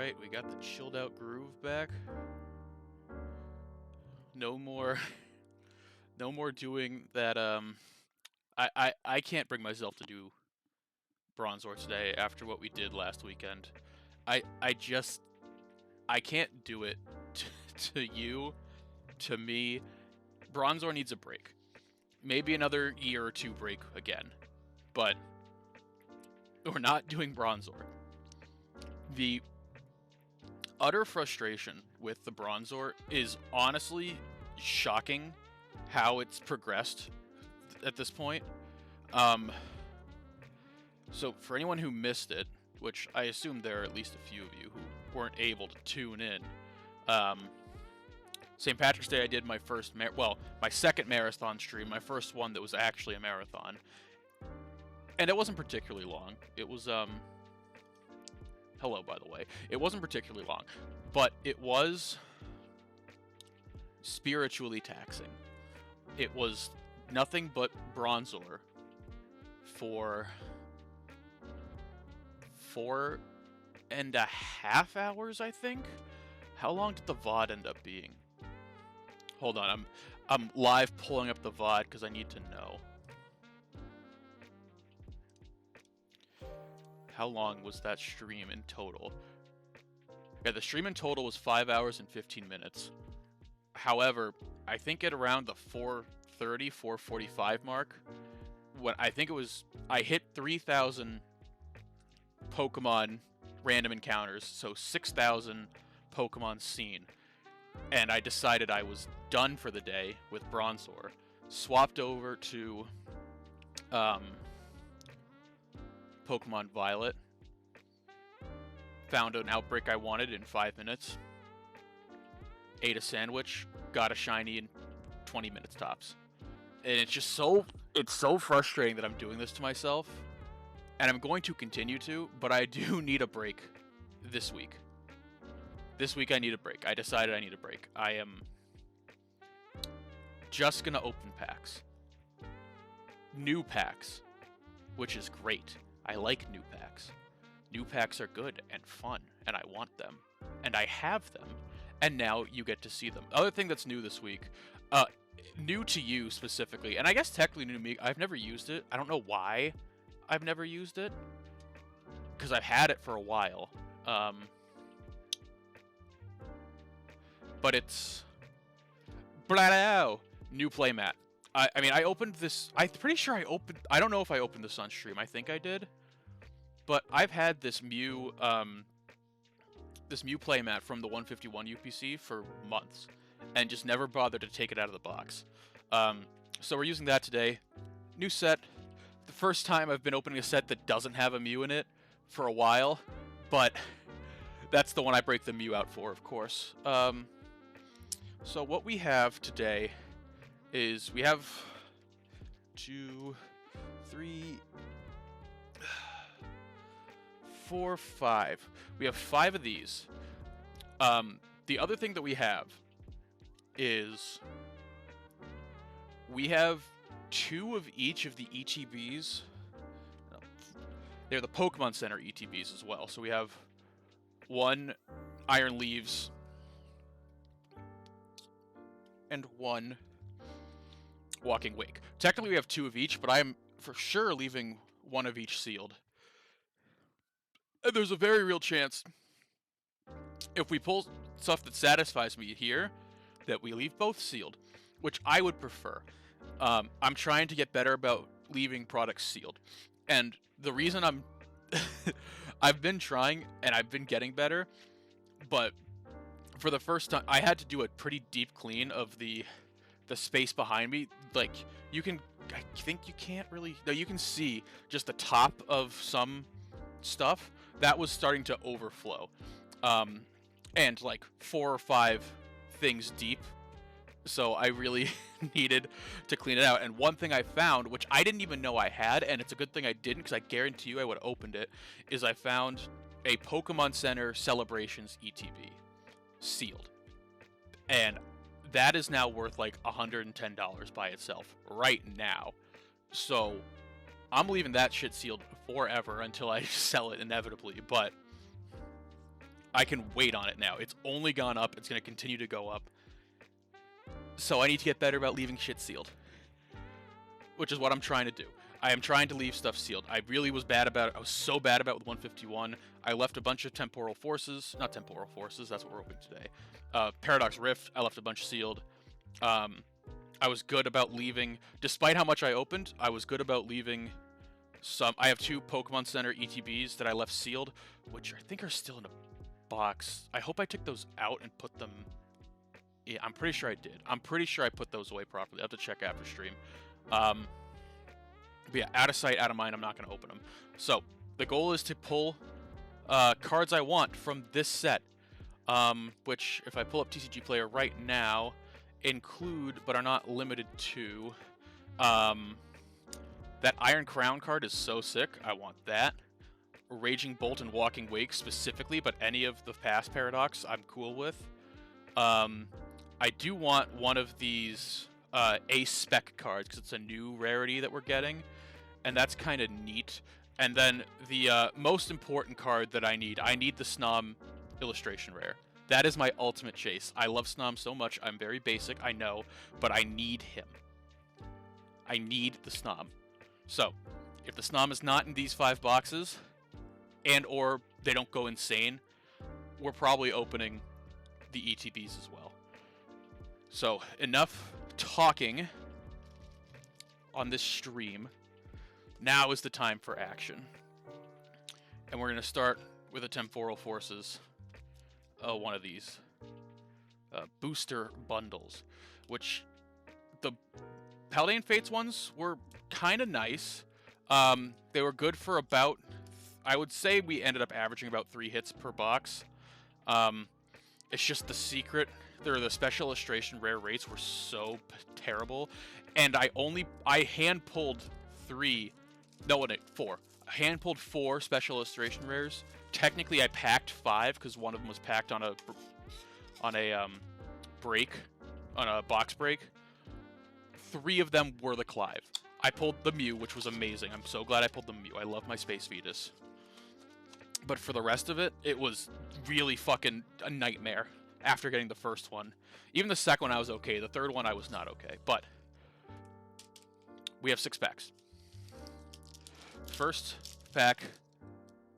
Alright, we got the chilled out groove back. No more no more doing that I can't bring myself to do bronzor today after what we did last weekend. I can't do it to you, to me. Bronzor needs a break. Maybe another year or two break again. But we're not doing bronzor. The utter frustration with the bronzor is honestly shocking how it's progressed at this point. So for anyone who missed it, which I assume there are at least a few of you who weren't able to tune in, St. Patrick's Day I did my first, my second marathon stream, my first one that was actually a marathon. And it wasn't particularly long. It was, hello, by the way. It wasn't particularly long, but it was spiritually taxing. It was nothing but bronzor for 4.5 hours, I think. How long did the VOD end up being? Hold on, I'm live pulling up the VOD because I need to know. How long was that stream in total? Yeah, the stream in total was 5 hours and 15 minutes. However, I think at around the 4:30, 4:45 mark, when I think it was, I hit 3,000 Pokemon random encounters, so 6,000 Pokemon seen, and I decided I was done for the day with bronzor. Swapped over to Pokemon Violet. Found an outbreak I wanted in 5 minutes. Ate a sandwich, got a shiny in 20 minutes tops. And it's just it's so frustrating that I'm doing this to myself. And I'm going to continue to, but I do need a break this week. This week I need a break. I decided I need a break. I am just gonna open packs. New packs, which is great. I like new packs. New packs are good and fun, and I want them. And I have them, and now you get to see them. Other thing that's new this week, new to you specifically, and I guess technically new to me, I've never used it. I don't know why I've never used it, because I've had it for a while. But it's new playmat. I mean, I opened this. I'm pretty sure I don't know if I opened this on stream. I think I did. But I've had this Mew playmat from the 151 UPC for months, and just never bothered to take it out of the box. So we're using that today. New set. The first time I've been opening a set that doesn't have a Mew in it for a while, but that's the one I break the Mew out for, of course. So what we have today is we have 2, 3, 4, 5. We have 5 of these. The other thing that we have is we have 2 of each of the ETBs. They're the Pokemon Center ETBs as well. So we have 1 Iron Leaves and 1 Walking Wake. Technically we have 2 of each, but I'm for sure leaving 1 of each sealed. And there's a very real chance, if we pull stuff that satisfies me here, that we leave both sealed, which I would prefer. I'm trying to get better about leaving products sealed. And the reason I've been trying, and I've been getting better, but for the first time, I had to do a pretty deep clean of the space behind me. Like, I think you can't really, no, you can see just the top of some stuff that was starting to overflow, and like 4 or 5 things deep, so I really needed to clean it out. And one thing I found, which I didn't even know I had, and it's a good thing I didn't because I guarantee you I would have opened it, is I found a Pokemon Center Celebrations ETB sealed, and that is now worth like $110 by itself right now. So I'm leaving that shit sealed forever until I sell it inevitably. But I can wait on it now. It's only gone up. It's going to continue to go up. So I need to get better about leaving shit sealed, which is what I'm trying to do. I am trying to leave stuff sealed. I really was bad about it. I was so bad about it with 151. I left a bunch of temporal forces. Not temporal forces. That's what we're opening today. Paradox Rift. I left a bunch sealed. I was good about leaving, despite how much I opened, I was good about leaving some. I have 2 Pokemon Center ETBs that I left sealed, which I think are still in a box. I hope I took those out and put them. Yeah, I'm pretty sure I did. I'm pretty sure I put those away properly. I have to check after stream. But yeah, out of sight, out of mind, I'm not going to open them. So the goal is to pull cards I want from this set, which if I pull up TCG Player right now, include but are not limited to that Iron Crown card is so sick. I want that. Raging Bolt and Walking Wake specifically, but any of the past Paradox I'm cool with. I do want one of these Ace Spec cards because it's a new rarity that we're getting, and that's kind of neat. And then the most important card that I need the Snom illustration rare. That is my ultimate chase. I love Snom so much. I'm very basic, I know, but I need him. I need the Snom. So, if the Snom is not in these 5 boxes, and or they don't go insane, we're probably opening the ETBs as well. So, enough talking on this stream. Now is the time for action. And we're going to start with the Temporal Forces. One of these booster bundles, which the Paladin Fates ones were kind of nice. They were good for about, I would say we ended up averaging about 3 hits per box. It's just the secret. The special illustration rare rates were so terrible, and I hand pulled 4. I hand pulled 4 special illustration rares. Technically, I packed 5 because one of them was packed on a box break. 3 of them were the Clive. I pulled the Mew, which was amazing. I'm so glad I pulled the Mew. I love my Space Fetus. But for the rest of it, it was really fucking a nightmare after getting the first one. Even the second one I was okay. The third one I was not okay. But we have 6 packs. First pack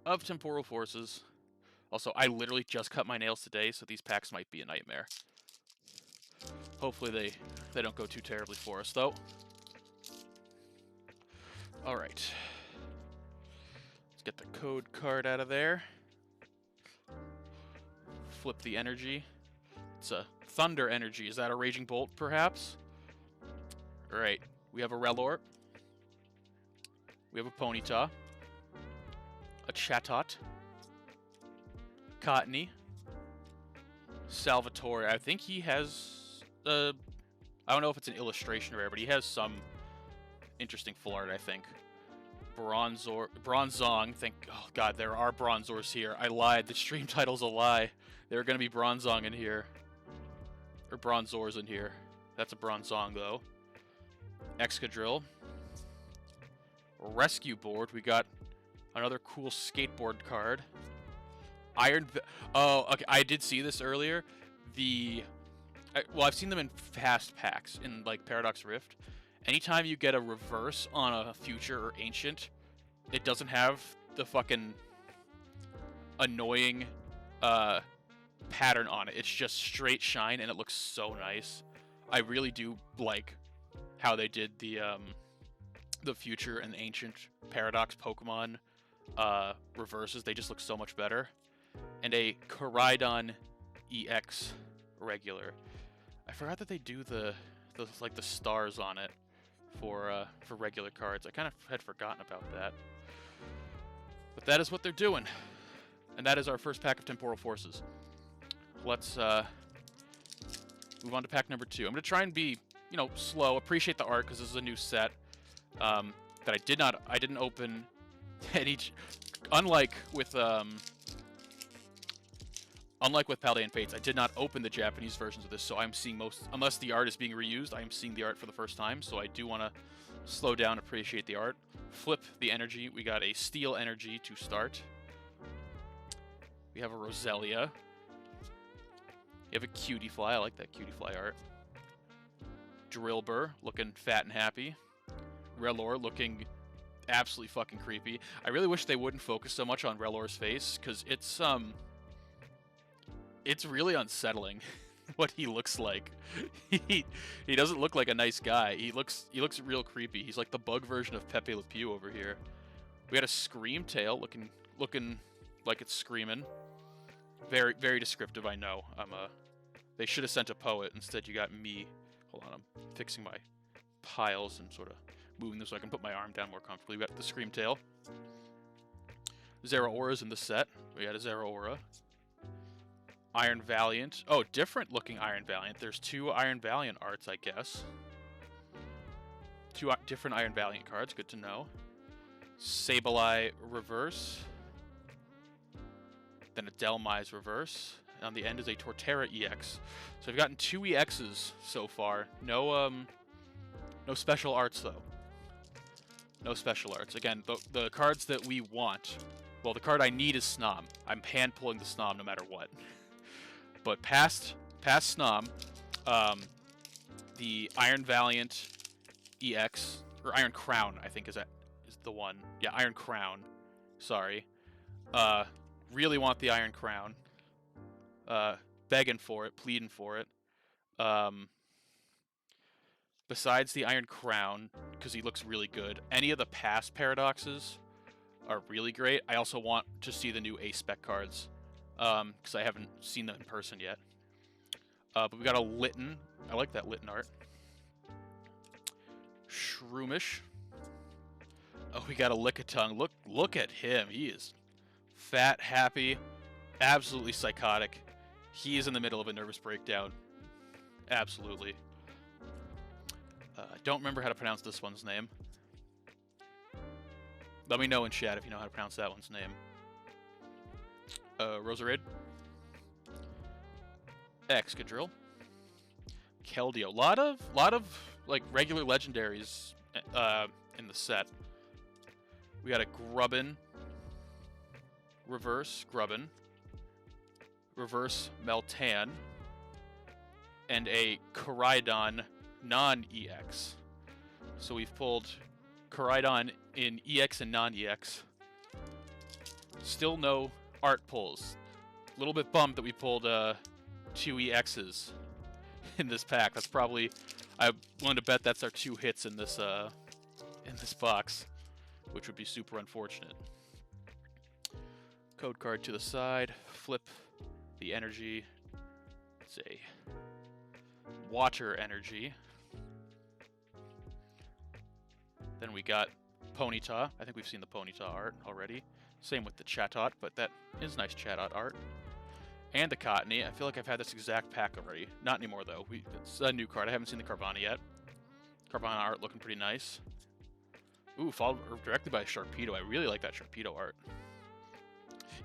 of Temporal Forces. Also, I literally just cut my nails today, so these packs might be a nightmare. Hopefully they don't go too terribly for us, though. Alright. Let's get the code card out of there. Flip the energy. It's a Thunder energy. Is that a Raging Bolt, perhaps? Alright. We have a Relor. We have a Ponyta. A Chatot. Cottony. Salvatore. I think he has... I don't know if it's an illustration rare, but he has some interesting full art, I think. Bronzor. Bronzong. Oh, God, there are Bronzors here. I lied. The stream title's a lie. There are going to be Bronzong in here. Or Bronzors in here. That's a Bronzong, though. Excadrill. Rescue Board. We got another cool skateboard card. Oh, okay. I did see this earlier. Well, I've seen them in fast packs in like Paradox Rift. Anytime you get a reverse on a future or ancient, it doesn't have the fucking annoying pattern on it. It's just straight shine, and it looks so nice. I really do like how they did the future and ancient Paradox Pokemon reverses. They just look so much better. And a Koraidon EX regular. I forgot that they do the stars on it for regular cards. I kind of had forgotten about that. But that is what they're doing. And that is our first pack of Temporal Forces. Let's move on to pack number 2. I'm going to try and be, slow. Appreciate the art because this is a new set. That I didn't open any... Unlike with Paladin Fates, I did not open the Japanese versions of this, so I'm seeing unless the art is being reused, I am seeing the art for the first time, so I do want to slow down, appreciate the art. Flip the energy. We got a Steel energy to start. We have a Roselia. You have a Cutie Fly. I like that Cutie Fly art. Drillbur, looking fat and happy. Relor, looking absolutely fucking creepy. I really wish they wouldn't focus so much on Relor's face, because it's really unsettling what he looks like. he doesn't look like a nice guy. He looks real creepy. He's like the bug version of Pepe Le Pew over here. We had a Screamtail looking like it's screaming. Very, very descriptive, I know. They should have sent a poet. Instead, you got me. Hold on, I'm fixing my piles and sort of moving them so I can put my arm down more comfortably. We got the Screamtail. Zeraora's in the set. We had a Zeraora. Iron Valiant. Oh, different looking Iron Valiant. There's 2 Iron Valiant arts, I guess. 2 different Iron Valiant cards. Good to know. Sableye Reverse. Then a Delmise Reverse. And on the end is a Torterra EX. So I've gotten 2 EXs so far. No special arts, though. No special arts. Again, the cards that we want. Well, the card I need is Snom. I'm hand-pulling the Snom no matter what. But past Snom, the Iron Valiant EX, or Iron Crown, I think is the one. Yeah, Iron Crown. Sorry. Really want the Iron Crown. Begging for it, pleading for it. Besides the Iron Crown, because he looks really good, any of the past Paradoxes are really great. I also want to see the new A-Spec cards, because I haven't seen them in person yet. But we got a Litten. I like that Litten art. Shroomish. Oh, we got a Lickitung. Look at him. He is fat, happy, absolutely psychotic. He is in the middle of a nervous breakdown. Absolutely. I don't remember how to pronounce this one's name. Let me know in chat if you know how to pronounce that one's name. Roserade. Excadrill. Keldeo. Lot of like regular legendaries in the set. We got a Grubbin. Reverse Grubbin. Reverse Meltan. And a Koraidon non-EX. So we've pulled Koraidon in EX and non-EX. Still no art pulls. A little bit bummed that we pulled 2 EXs in this pack. That's probably, I'm willing to bet that's our 2 hits in this box, which would be super unfortunate. Code card to the side. Flip the energy. It's a water energy. Then we got Ponyta. I think we've seen the Ponyta art already. Same with the Chatot, but that is nice Chatot art. And the Cottony. I feel like I've had this exact pack already. Not anymore, though. It's a new card. I haven't seen the Carvana yet. Carvana art looking pretty nice. Ooh, followed directly by Sharpedo. I really like that Sharpedo art.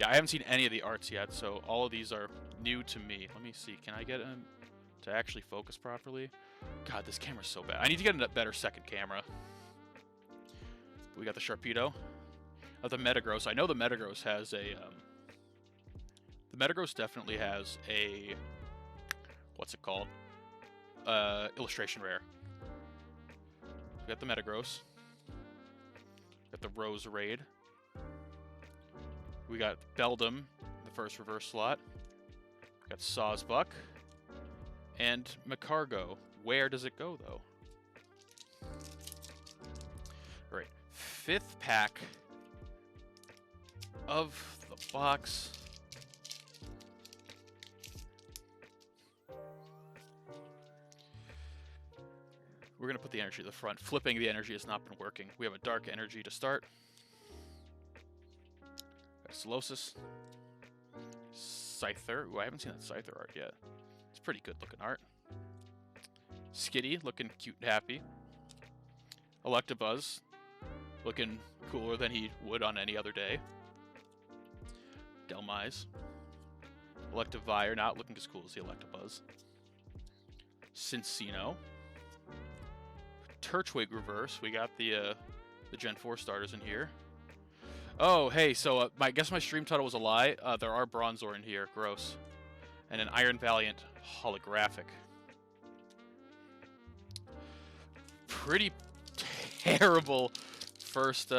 Yeah, I haven't seen any of the arts yet, so all of these are new to me. Let me see. Can I get him to actually focus properly? God, this camera's so bad. I need to get a better second camera. We got the Sharpedo. The Metagross. I know the Metagross has a... the Metagross definitely has a... What's it called? Illustration rare. We got the Metagross. Got the Roserade. We got Beldum, the first reverse slot. We got Sawsbuck. And Macargo. Where does it go, though? Alright. 5th pack of the box. We're going to put the energy at the front. Flipping the energy has not been working. We have a dark energy to start. Solosis. Scyther. Ooh, I haven't seen that Scyther art yet. It's pretty good looking art. Skitty, looking cute and happy. Electabuzz, looking cooler than he would on any other day. Delmise. Electivire, not looking as cool as the Electabuzz. Cincino. Turtwig reverse. We got the Gen 4 starters in here. Oh, hey, so I guess my stream title was a lie. There are bronzor in here. Gross. And an Iron Valiant holographic. Pretty terrible first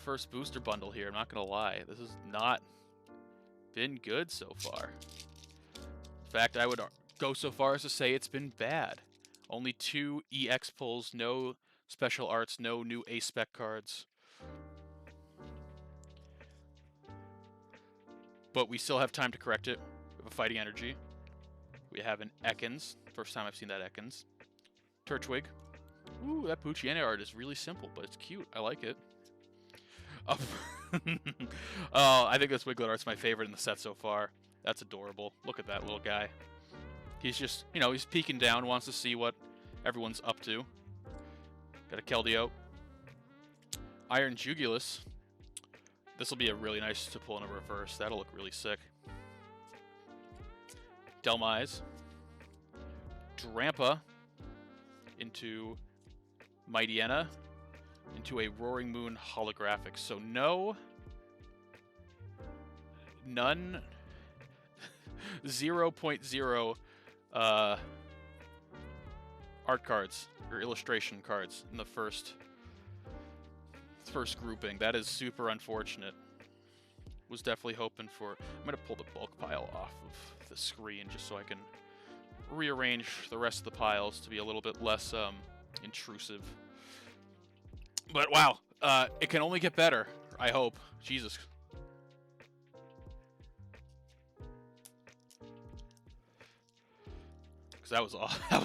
first booster bundle here, I'm not gonna lie. This has not been good so far. In fact, I would go so far as to say it's been bad. Only 2 EX pulls, no special arts, no new A-spec cards. But we still have time to correct it. We have a Fighting Energy. We have an Ekans. First time I've seen that Ekans. Turtwig. Ooh, that Poochyena art is really simple, but it's cute. I like it. Oh, I think this Wiglet art's my favorite in the set so far. That's adorable. Look at that little guy. He's just, you know, he's peeking down, wants to see what everyone's up to. Got a Keldeo. Iron Jugulus. This will be a really nice to pull in a reverse. That'll look really sick. Delmise. Drampa into Mightyena into a Roaring Moon holographic. So none 0.0 art cards or illustration cards in the first grouping. That is super unfortunate. Was definitely hoping for... I'm going to pull the bulk pile off of the screen just so I can rearrange the rest of the piles to be a little bit less intrusive. But wow, it can only get better, I hope. Jesus. Because that was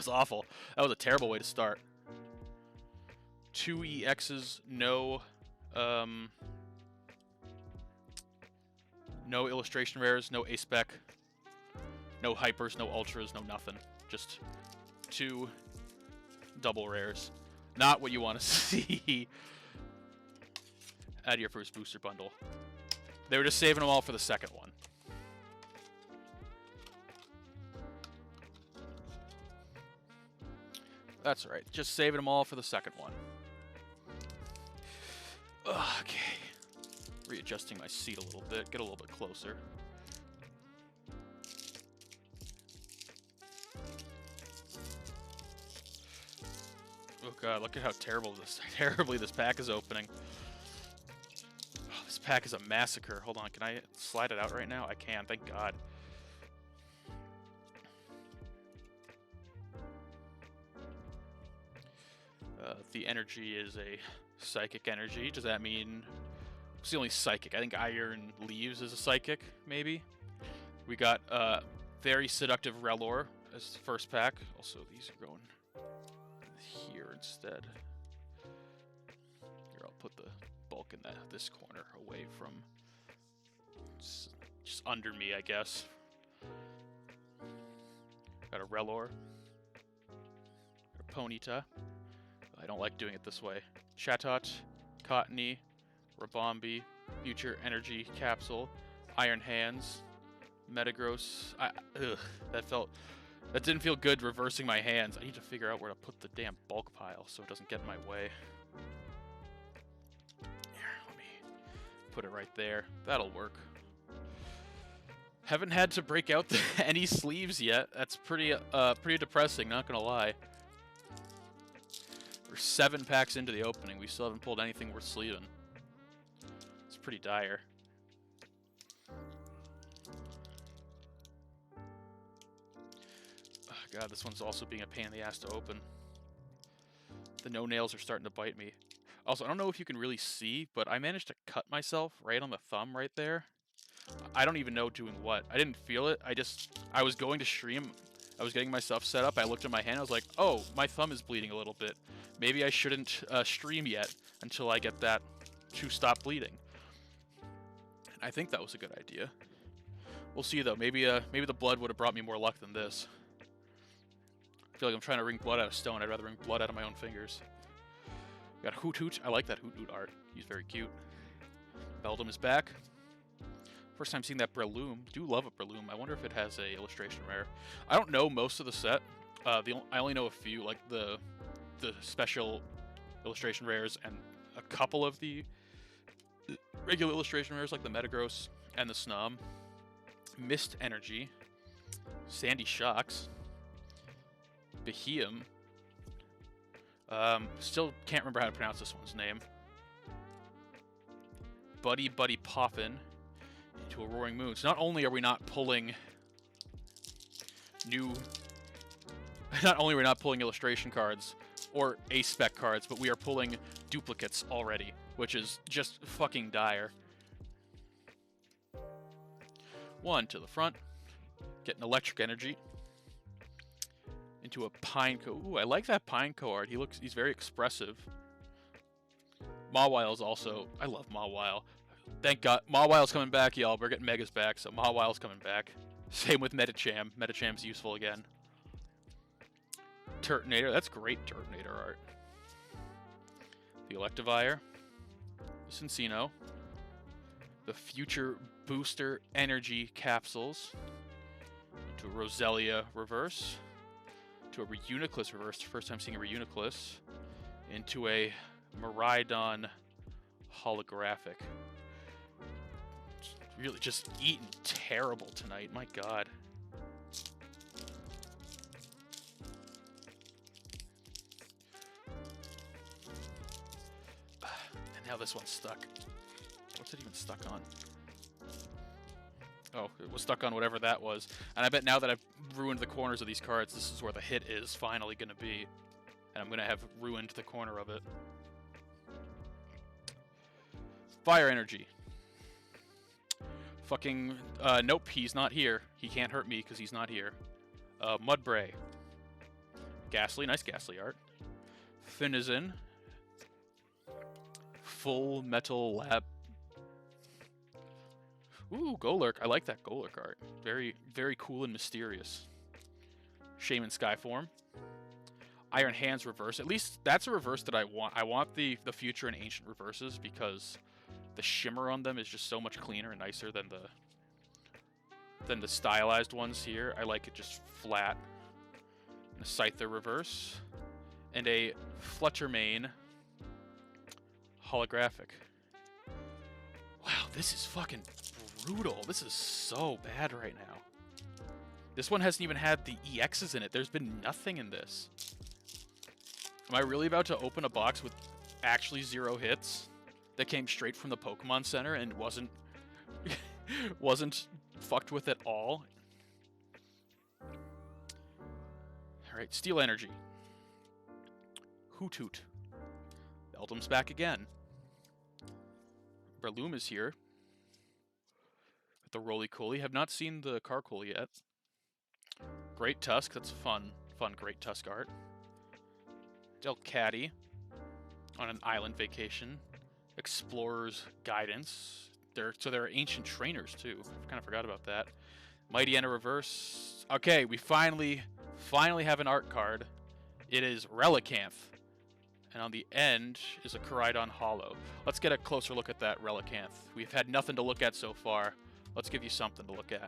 awful. That was a terrible way to start. 2 EXs, no illustration rares, no A-spec, no hypers, no ultras, no nothing. Just 2 double rares. Not what you want to see out of your first booster bundle. They were just saving them all for the second one. That's right. Just saving them all for the second one. Okay. Readjusting my seat a little bit. Get a little bit closer. Oh god, look at how terribly this pack is opening. Oh, this pack is a massacre. Hold on, can I slide it out right now? I can, thank god. The energy is a psychic energy. Does that mean... It's the only psychic. I think Iron Leaves is a psychic, maybe? We got very seductive Relor as the first pack. Also, these are going here instead. Here, I'll put the bulk in this corner away from... just under me, I guess. Got a Relor. Got a Ponyta. I don't like doing it this way. Chatot, Cottony, Rabombi, Future Energy Capsule, Iron Hands, Metagross. That didn't feel good reversing my hands. I need to figure out where to put the damn bulk pile so it doesn't get in my way. Here, let me put it right there. That'll work. Haven't had to break out any sleeves yet. That's pretty depressing, not gonna lie. We're 7 packs into the opening. We still haven't pulled anything worth sleeving. It's pretty dire. Oh god, this one's also being a pain in the ass to open. The no-nails are starting to bite me. Also, I don't know if you can really see, but I managed to cut myself right on the thumb right there. I don't even know doing what. I didn't feel it. I was going to stream. I was getting my stuff set up. I looked at my hand. I was like, oh, my thumb is bleeding a little bit. Maybe I shouldn't stream yet until I get that to stop bleeding. And I think that was a good idea. We'll see, though. Maybe the blood would have brought me more luck than this. I feel like I'm trying to wring blood out of stone. I'd rather wring blood out of my own fingers. We got Hoot Hoot. I like that Hoot Hoot art. He's very cute. Beldum is back. First time seeing that Breloom. Do love a Breloom. I wonder if it has a illustration rare. I don't know most of the set. I only know a few, like the special illustration rares and a couple of the regular illustration rares like the Metagross and the Snom. Mist Energy. Sandy Shocks. Beheeyem. Still can't remember how to pronounce this one's name. Buddy Poffin into a Roaring Moon. So not only are we not pulling not only are we not pulling illustration cards or ace spec cards, but we are pulling duplicates already, which is just fucking dire. One to the front, get an Electric Energy into a Pineco. Ooh, I like that Pineco art. He's very expressive. Mawile is also, I love Mawile. Thank God, Mawile's coming back, y'all. We're getting Megas back, so Mawile's coming back. Same with Medicham. Medicham's useful again. Turtonator, that's great Turtonator art. The Electivire. Cincino. The Future Booster Energy Capsules. To a Roselia Reverse. To a Reuniclus Reverse, first time seeing a Reuniclus. Into a Miraidon Holographic. Really just eating terrible tonight, my god. And now this one's stuck. What's it even stuck on? Oh, it was stuck on whatever that was. And I bet now that I've ruined the corners of these cards, this is where the hit is finally going to be. And I'm going to have ruined the corner of it. Fire Energy. Fucking, nope, he's not here. He can't hurt me because he's not here. Mudbray. Ghastly, nice Ghastly art. Finizen. Full Metal Lab. Ooh, Golurk. I like that Golurk art. Very, very cool and mysterious. Shaman Skyform. Iron Hands reverse. At least that's a reverse that I want. I want the future and ancient reverses because the shimmer on them is just so much cleaner and nicer than the stylized ones here. I like it just flat. And a Scyther reverse. And a Fluttermane holographic. Wow, this is fucking brutal. This is so bad right now. This one hasn't even had the EXs in it. There's been nothing in this. Am I really about to open a box with actually 0 hits that came straight from the Pokemon Center and wasn't fucked with at all? Alright, Steel Energy. Hoothoot. Beldum's back again. Breloom is here. The Roly-Coly. Have not seen the Carcool yet. Great Tusk. That's fun Great Tusk art. Delcatty on an island vacation. Explorer's Guidance. So they're ancient trainers too. I kind of forgot about that. Mightyena reverse. Okay, we finally have an art card. It is Relicanth. And on the end is a Koraidon Hollow. Let's get a closer look at that Relicanth. We've had nothing to look at so far. Let's give you something to look at.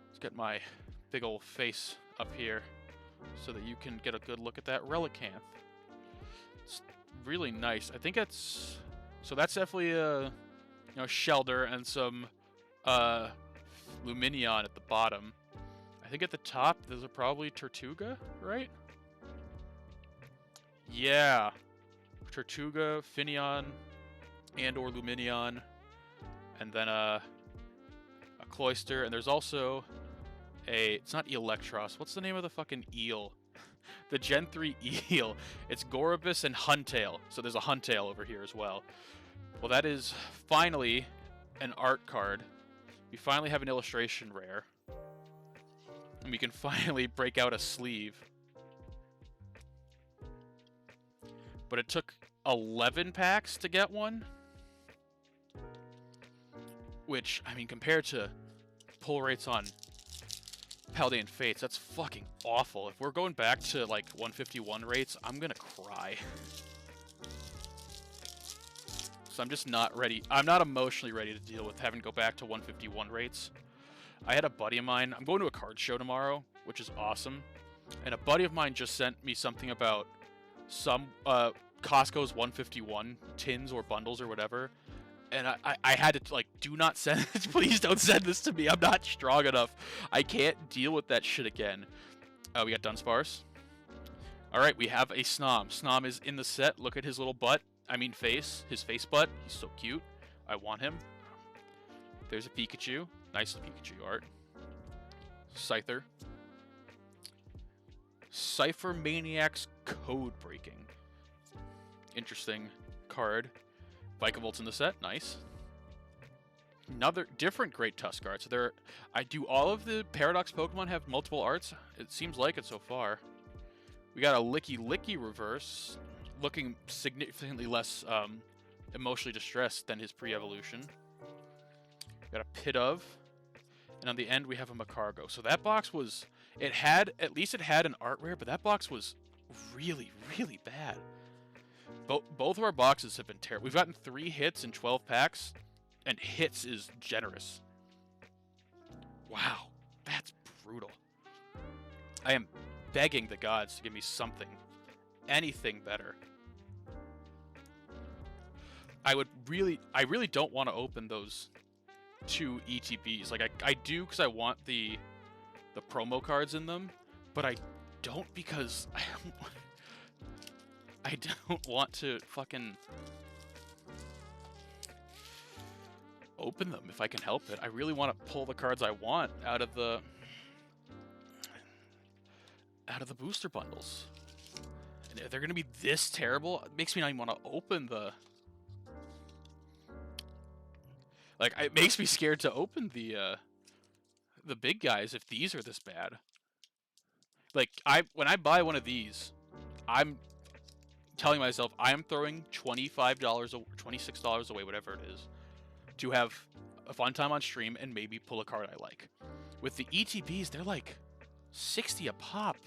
Let's get my big old face up here so that you can get a good look at that Relicanth. It's really nice. I think it's... So that's definitely a Shelder and some Lumineon at the bottom. I think at the top, those are probably Tortuga, right? Yeah. Tortuga, Finneon, and or Lumineon. And then a Cloyster. And there's also a... It's not Electros. What's the name of the fucking eel? The Gen 3 eel. It's Gorobus and Huntail. So there's a Huntail over here as well. Well, that is finally an art card. We finally have an illustration rare. And we can finally break out a sleeve. But it took 11 packs to get one. Which, I mean, compared to pull rates on Paldean Fates, that's fucking awful. If we're going back to, like, 151 rates, I'm gonna cry. So I'm just not ready. I'm not emotionally ready to deal with having to go back to 151 rates. I had a buddy of mine. I'm going to a card show tomorrow, which is awesome. And a buddy of mine just sent me something about some Costco's 151 tins or bundles or whatever, and I had to like, do not send. Please don't send this to me. I'm not strong enough. I can't deal with that shit again. We got Dunsparce. All right, we have a Snom. Snom is in the set. Look at his little butt. I mean face. His face butt. He's so cute. I want him. There's a Pikachu. Nice Pikachu art. Scyther. Cypher Maniac's Code Breaking. Interesting card. Vikavolt in the set. Nice. Another different Great Tusk art. So there, do all of the Paradox Pokemon have multiple arts? It seems like it so far. We got a Licky Licky reverse, looking significantly less emotionally distressed than his pre-evolution. We got a Pidove, and on the end we have a Macargo. So that box was, at least it had an art rare, but that box was really, really bad. Both of our boxes have been terrible. We've gotten 3 hits in 12 packs, and hits is generous. Wow, that's brutal. I am begging the gods to give me something, anything better. I really don't want to open those 2 ETBs. Like I do because I want the promo cards in them, but I don't because I don't want to fucking open them if I can help it. I really want to pull the cards I want out of the booster bundles. And if they're gonna be this terrible, it makes me not even want to open the. Like, it makes me scared to open the big guys if these are this bad. Like, when I buy one of these, I'm telling myself I am throwing $25 or $26 away, whatever it is, to have a fun time on stream and maybe pull a card I like. With the ETBs, they're like 60 a pop.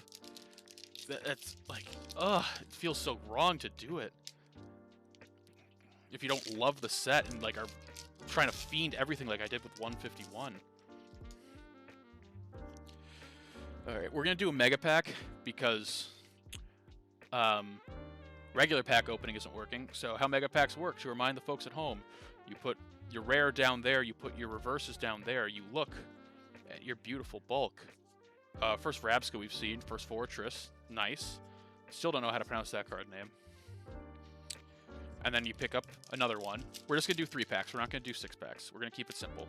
That's like, ugh, it feels so wrong to do it. If you don't love the set and like are trying to fiend everything like I did with 151. Alright, we're gonna do a mega pack because regular pack opening isn't working. So how mega packs work, to remind the folks at home, you put your rare down there, you put your reverses down there, you look at your beautiful bulk. First Rabska we've seen, first Fortress, nice. Still don't know how to pronounce that card name. And then you pick up another one. We're just gonna do 3 packs, we're not gonna do 6 packs. We're gonna keep it simple.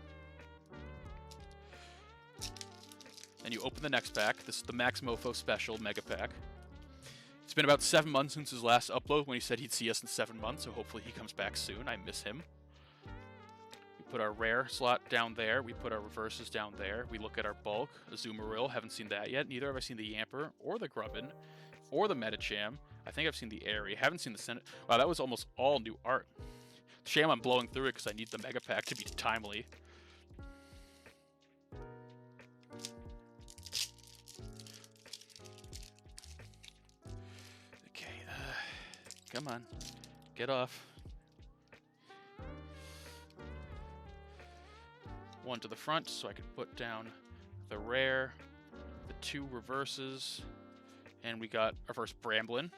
And you open the next pack. This is the Max Mofo Special Mega Pack. It's been about 7 months since his last upload when he said he'd see us in 7 months, so hopefully he comes back soon. I miss him. We put our rare slot down there. We put our reverses down there. We look at our bulk. Azumarill, haven't seen that yet. Neither have I seen the Yamper or the Grubbin or the Medicham. I think I've seen the Airy. Haven't seen the Senate. Wow, that was almost all new art. Shame I'm blowing through it because I need the Mega Pack to be timely. Come on, get off. One to the front so I can put down the rare, the 2 reverses, and we got our first Bramblin,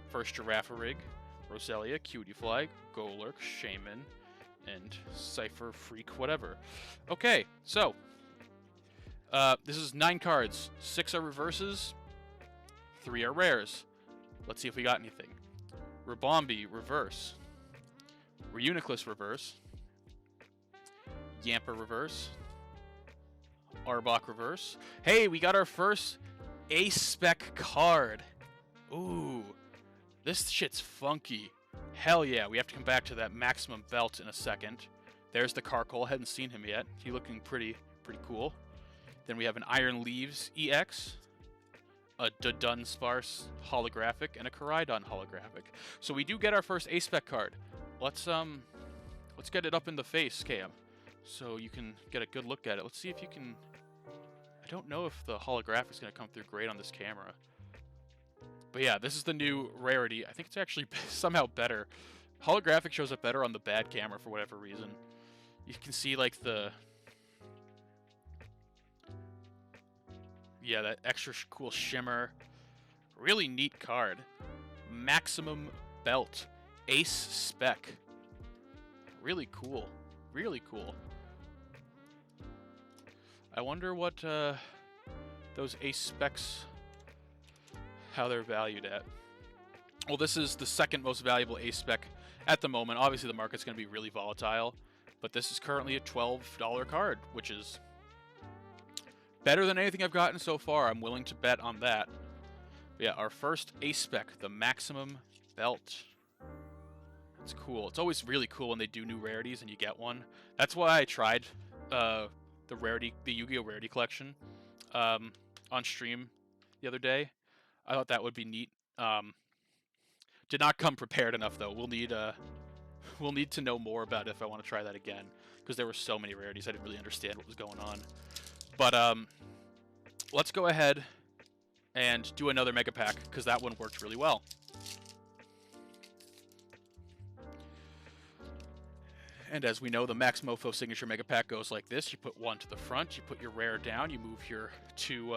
first Girafarig, Roselia, Cutiefly, Golurk, Shaman, and Cypher Freak whatever. Okay, so this is 9 cards. 6 are reverses, 3 are rares. Let's see if we got anything. Ribombee, reverse. Reuniclus, reverse. Yamper, reverse. Arbok, reverse. Hey, we got our first A-Spec card. Ooh, this shit's funky. Hell yeah, we have to come back to that Maximum Belt in a second. There's the Carkol, hadn't seen him yet. He's looking pretty cool. Then we have an Iron Leaves EX. A Dunsparce holographic, and a Koraidon holographic. So we do get our first A-Spec card. Let's get it up in the face, Cam, so you can get a good look at it. Let's see if you can. I don't know if the holographic is going to come through great on this camera. But yeah, this is the new rarity. I think it's actually somehow better. Holographic shows up better on the bad camera for whatever reason. You can see like the. Yeah, that extra cool shimmer. Really neat card. Maximum belt. Ace spec. Really cool. Really cool. I wonder what those ace specs, how they're valued at. Well, this is the second most valuable ace spec at the moment. Obviously, the market's going to be really volatile, but this is currently a $12 card, which is better than anything I've gotten so far. I'm willing to bet on that. But yeah, our first ace spec, the maximum belt. It's cool. It's always really cool when they do new rarities and you get one. That's why I tried the Yu-Gi-Oh! Rarity collection on stream the other day. I thought that would be neat. Did not come prepared enough though. We'll need to know more about it if I want to try that again, because there were so many rarities I didn't really understand what was going on. But let's go ahead and do another mega pack, because that one worked really well. And as we know, the Max Mofo Signature Mega Pack goes like this. You put one to the front, you put your rare down, you move your two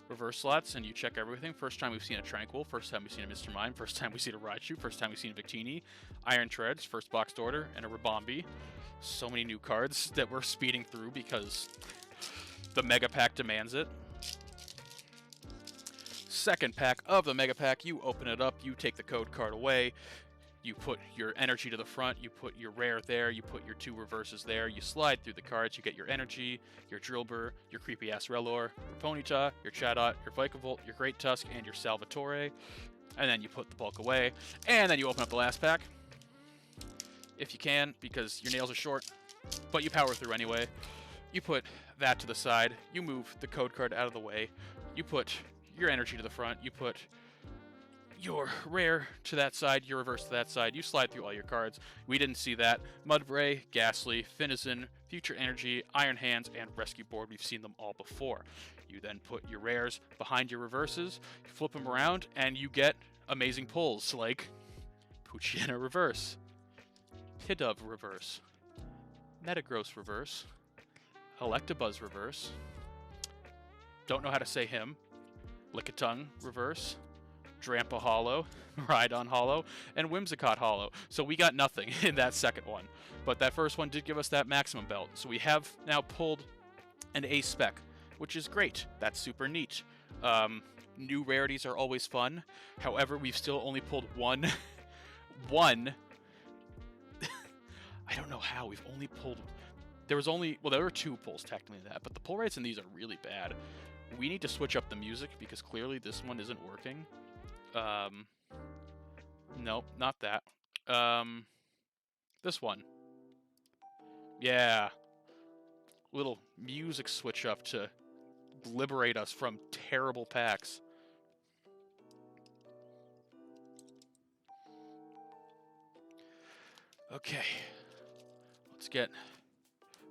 reverse slots, and you check everything. First time we've seen a Tranquil, first time we've seen a Mr. Mime, first time we've seen a Raichu, first time we've seen a Victini, Iron Treads, first boxed order, and a Rabombi. So many new cards that we're speeding through because the Mega Pack demands it. Second pack of the Mega Pack, you open it up, you take the code card away, you put your energy to the front, you put your rare there, you put your two reverses there, you slide through the cards, you get your energy, your Drillbur, your creepy-ass Relor, your Ponyta, your Chatot, your Vikavolt, your Great Tusk, and your Salvatore. And then you put the bulk away, and then you open up the last pack. If you can, because your nails are short, but you power through anyway. You put that to the side, you move the code card out of the way, you put your energy to the front, you put your rare to that side, your reverse to that side, you slide through all your cards. We didn't see that. Mudbray, Ghastly, Finizen, Future Energy, Iron Hands, and Rescue Board. We've seen them all before. You then put your rares behind your reverses, you flip them around, and you get amazing pulls like Poochyena reverse, Hidove reverse, Metagross reverse, Electabuzz reverse, don't know how to say him, Lickitung reverse, Drampa Hollow, Rhydon Hollow, and Whimsicott Hollow. So we got nothing in that second one. But that first one did give us that maximum belt. So we have now pulled an ace spec, which is great. That's super neat. New rarities are always fun. However, we've still only pulled one. I don't know how. We've only pulled... There were two pulls technically in that, but the pull rates in these are really bad. We need to switch up the music because clearly this one isn't working. Nope, not that. This one. Yeah. Little music switch up to liberate us from terrible packs. Okay. Let's get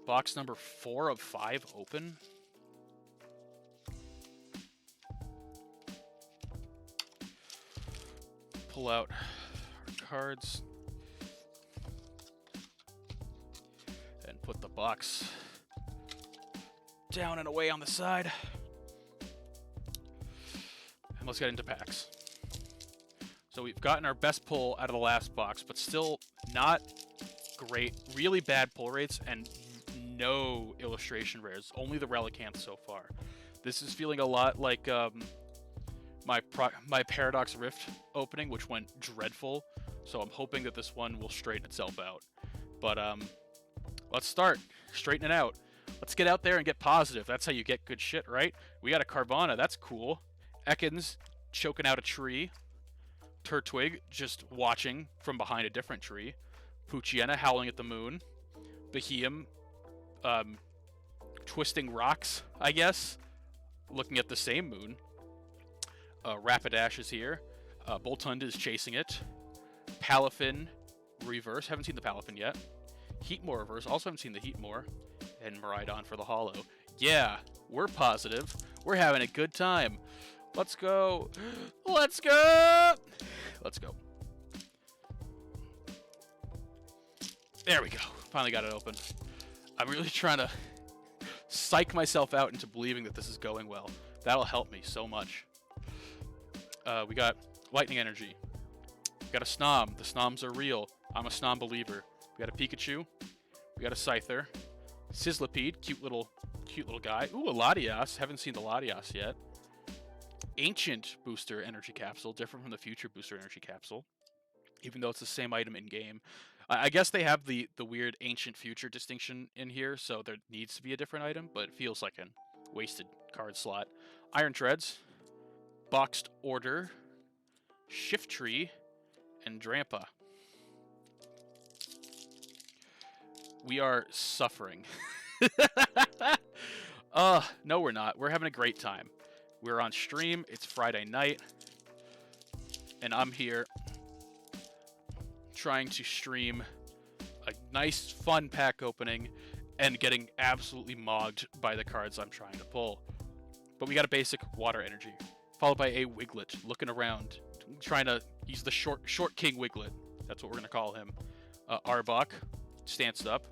box number 4 of 5 open. Pull out our cards and put the box down and away on the side. And let's get into packs. So we've gotten our best pull out of the last box, but still not great. Really bad pull rates and no illustration rares. Only the Relicanth so far. This is feeling a lot like my Paradox Rift opening, which went dreadful, so I'm hoping that this one will straighten itself out. But let's start. Straighten it out. Let's get out there and get positive. That's how you get good shit, right? We got a Carvana. That's cool. Ekans choking out a tree. Turtwig just watching from behind a different tree. Poochyena howling at the moon. Behemoth twisting rocks, I guess, looking at the same moon. Rapidash is here. Boltund is chasing it. Palafin reverse. Haven't seen the Palafin yet. Heatmore reverse. Also haven't seen the Heatmore. And Miraidon for the holo. Yeah, we're positive. We're having a good time. Let's go. Let's go. Let's go. There we go. Finally got it open. I'm really trying to psych myself out into believing that this is going well. That'll help me so much. We got Lightning Energy, We got a Snom. The Snoms are real. I'm a Snom believer. We got a Pikachu. We got a Scyther. Sizzlipede, cute little guy. Ooh, a Latias. Haven't seen the Latias yet. Ancient booster energy capsule, different from the future booster energy capsule, even though it's the same item in game. I guess they have the weird ancient future distinction in here, so there needs to be a different item, but it feels like a wasted card slot. Iron Treads, Boxed Order, Shift Tree, and Drampa. We are suffering. No we're not. We're having a great time. We're on stream. It's Friday night. And I'm here trying to stream a nice, fun pack opening and getting absolutely mogged by the cards I'm trying to pull. But we got a basic water energy, followed by a Wiglet looking around, trying to use the short king Wiglet. That's what we're going to call him. Arbok, stanced up.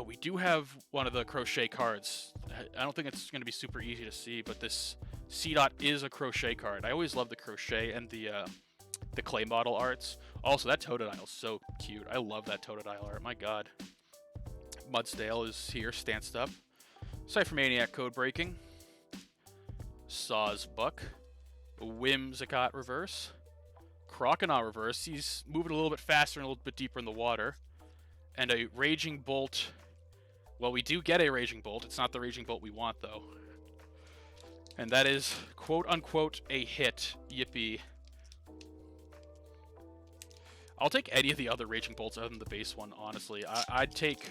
We do have one of the crochet cards. I don't think it's going to be super easy to see, but this C-Dot is a crochet card. I always love the crochet and the clay model arts. Also, that Totodile is so cute. I love that Totodile art. My god. Mudsdale is here, stanced up. Cyphermaniac code breaking. Sawsbuck. Whimsicott reverse. Croconaw reverse. He's moving a little bit faster and a little bit deeper in the water. And a Raging Bolt. Well, we do get a Raging Bolt. It's not the Raging Bolt we want, though. And that is, quote-unquote, a hit. Yippee. I'll take any of the other Raging Bolts other than the base one, honestly. I'd take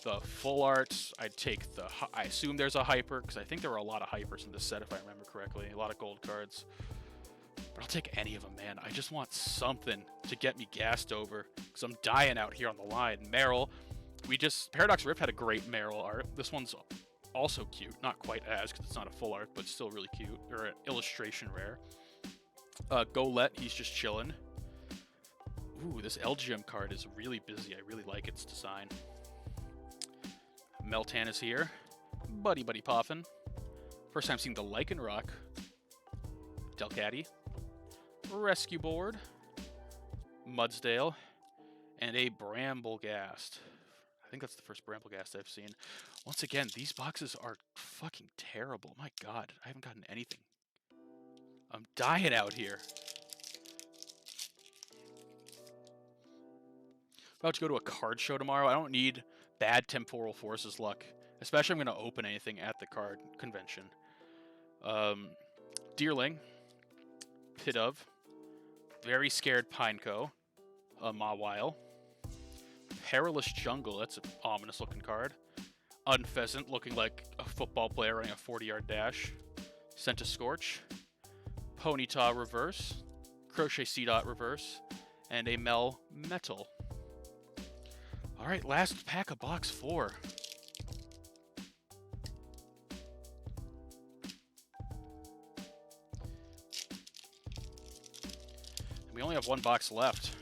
the full art. I'd take the... I assume there's a Hyper, because I think there were a lot of Hypers in this set, if I remember correctly. A lot of gold cards. But I'll take any of them, man. I just want something to get me gassed over, because I'm dying out here on the line. Meryl. Paradox Rift had a great Meryl art. This one's also cute. Not quite as, because it's not a full art, but still really cute. Or an illustration rare. Golett, he's just chilling. Ooh, this LGM card is really busy. I really like its design. Meltan is here. Buddy Poffin. First time seeing the Lycanroc. Delcatty. Rescue Board. Mudsdale. And a Bramblegast. I think that's the first Bramblegast I've seen. Once again, these boxes are fucking terrible. My god, I haven't gotten anything. I'm dying out here. About to go to a card show tomorrow. I don't need bad Temporal Forces luck. Especially if I'm going to open anything at the card convention. Deerling. Pidove. Very Scared Pineco. Mawile. Perilous Jungle. That's an ominous looking card. Unpheasant, looking like a football player running a 40-yard dash. Scorch. Ponyta reverse. Crochet C-Dot reverse. And a Metal. Alright, last pack of box 4. We only have one box left.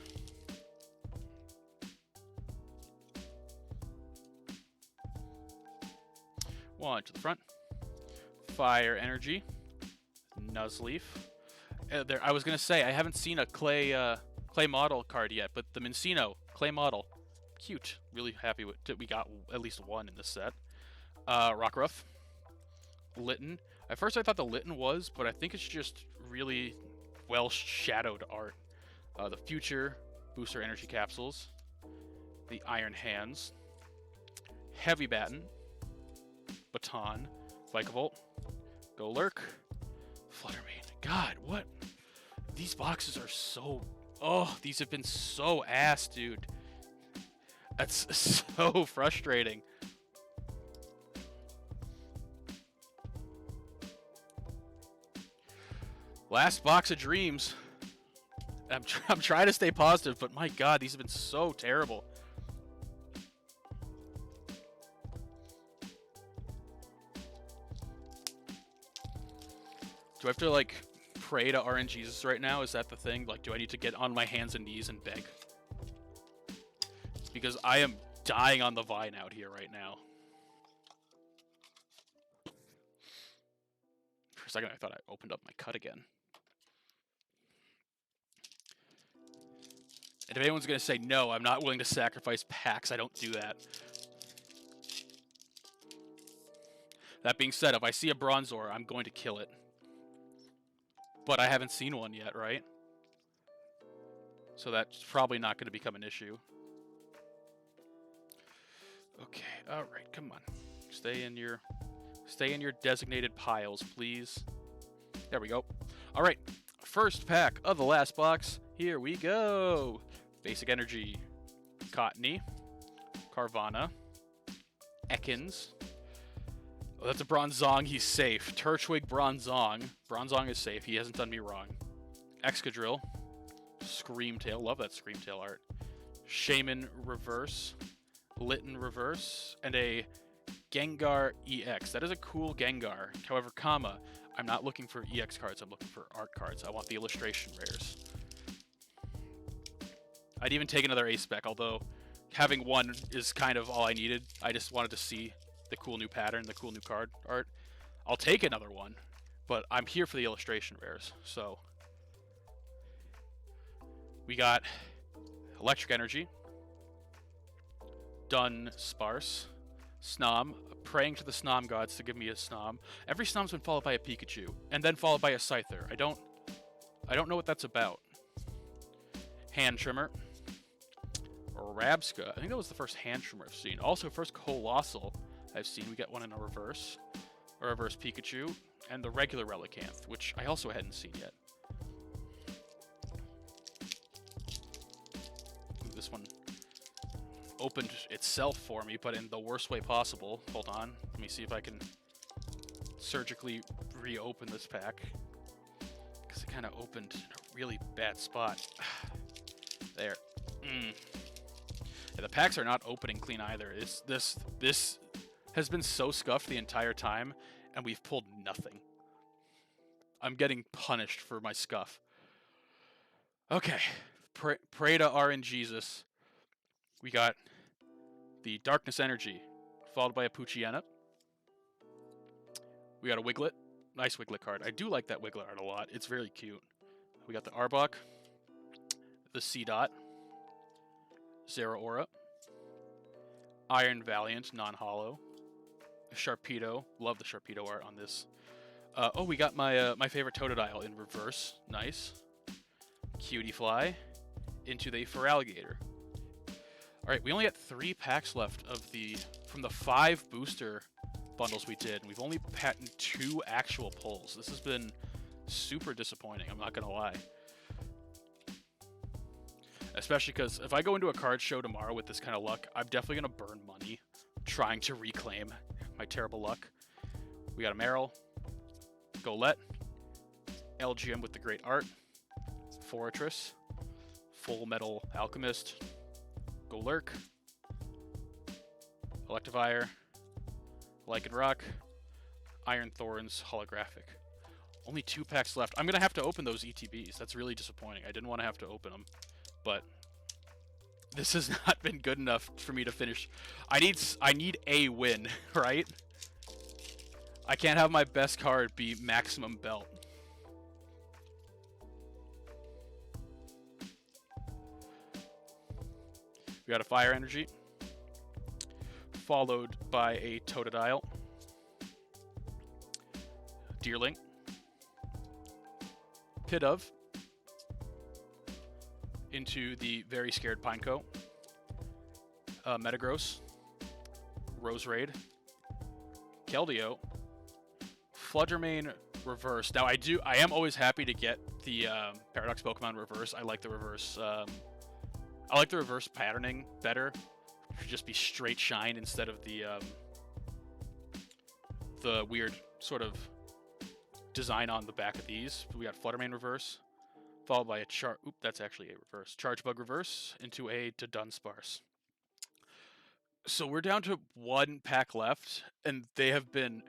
One to the front. Fire Energy. Nuzleaf. I was going to say, I haven't seen a clay model card yet, but the Mincino clay model. Cute. Really happy that we got at least one in this set. Rockruff. Litten. At first I thought the Litten was, but I think it's just really well shadowed art. The future booster energy capsules. The Iron Hands. Heavy Baton. Baton. Vikavolt. Golurk. Fluttermane. God, what? These boxes are so... Oh, these have been so ass, dude. That's so frustrating. Last box of dreams. I'm trying to stay positive, but my god, these have been so terrible. Do I have to, like, pray to RNGesus right now? Is that the thing? Like, do I need to get on my hands and knees and beg? Because I am dying on the vine out here right now. For a second, I thought I opened up my cut again. And if anyone's going to say, no, I'm not willing to sacrifice packs, I don't do that. That being said, if I see a bronzor, I'm going to kill it. But I haven't seen one yet, right? So that's probably not going to become an issue. Okay, alright, come on. Stay in your designated piles, please. There we go. Alright, first pack of the last box. Here we go. Basic Energy. Cottony. Carvana. Ekans. Oh, that's a Bronzong. He's safe. Turtwig Bronzong. Bronzong is safe. He hasn't done me wrong. Excadrill. Screamtail. Love that Screamtail art. Shaman Reverse. Litten Reverse. And a Gengar EX. That is a cool Gengar. However, I'm not looking for EX cards. I'm looking for art cards. I want the illustration rares. I'd even take another A-Spec, although having one is kind of all I needed. I just wanted to see the cool new pattern, the cool new card art. I'll take another one, but I'm here for the illustration rares. So we got Electric Energy, Dunsparce, Snom, praying to the Snom gods to give me a Snom. Every Snom's been followed by a Pikachu, and then followed by a Scyther. I don't know what that's about. Hand Trimmer. Rabska. I think that was the first Hand Trimmer I've seen. Also, first Colossal I've seen. We got one in a reverse Pikachu, and the regular Relicanth, which I also hadn't seen yet. Ooh, this one opened itself for me, but in the worst way possible. Hold on. Let me see if I can surgically reopen this pack, because it kind of opened in a really bad spot. There. Yeah, the packs are not opening clean either. This has been so scuffed the entire time, and we've pulled nothing. I'm getting punished for my scuff. Okay, pray to RNGesus. We got the Darkness Energy, followed by a Poochyena. We got a Wiglet. Nice Wiglet card. I do like that Wiglet art a lot. It's very cute. We got the Arbok, the Seedot, Zeraora, Iron Valiant, non-hollow, Sharpedo. Love the Sharpedo art on this. Oh, we got my favorite Totodile in reverse. Nice. Cutiefly into the Feraligatr. Alright, we only got 3 packs left from the 5 booster bundles we did. We've only gotten 2 actual pulls. This has been super disappointing, I'm not gonna lie. Especially because if I go into a card show tomorrow with this kind of luck, I'm definitely going to burn money trying to reclaim my terrible luck. We got a Marill, Golett, LGM with the great art, Fortress, Full Metal Alchemist, Golurk, Electivire, Lycanroc, Iron Thorns holographic. Only 2 packs left. I'm going to have to open those ETBs. That's really disappointing. I didn't want to have to open them. But this has not been good enough for me to finish. I need a win, right? I can't have my best card be Maximum Belt. We got a Fire Energy, followed by a Totodile, Deerling, Pidove, into the Very Scared Pineco, Metagross, Roserade, Keldeo, Fluttermane Reverse. Now I am always happy to get the Paradox Pokemon Reverse. I like the reverse patterning better. It should just be straight shine instead of the weird sort of design on the back of these. We got Fluttermane Reverse, followed by a that's actually a reverse. Chargebug Reverse into a Dunsparce. So we're down to 1 pack left, and they have been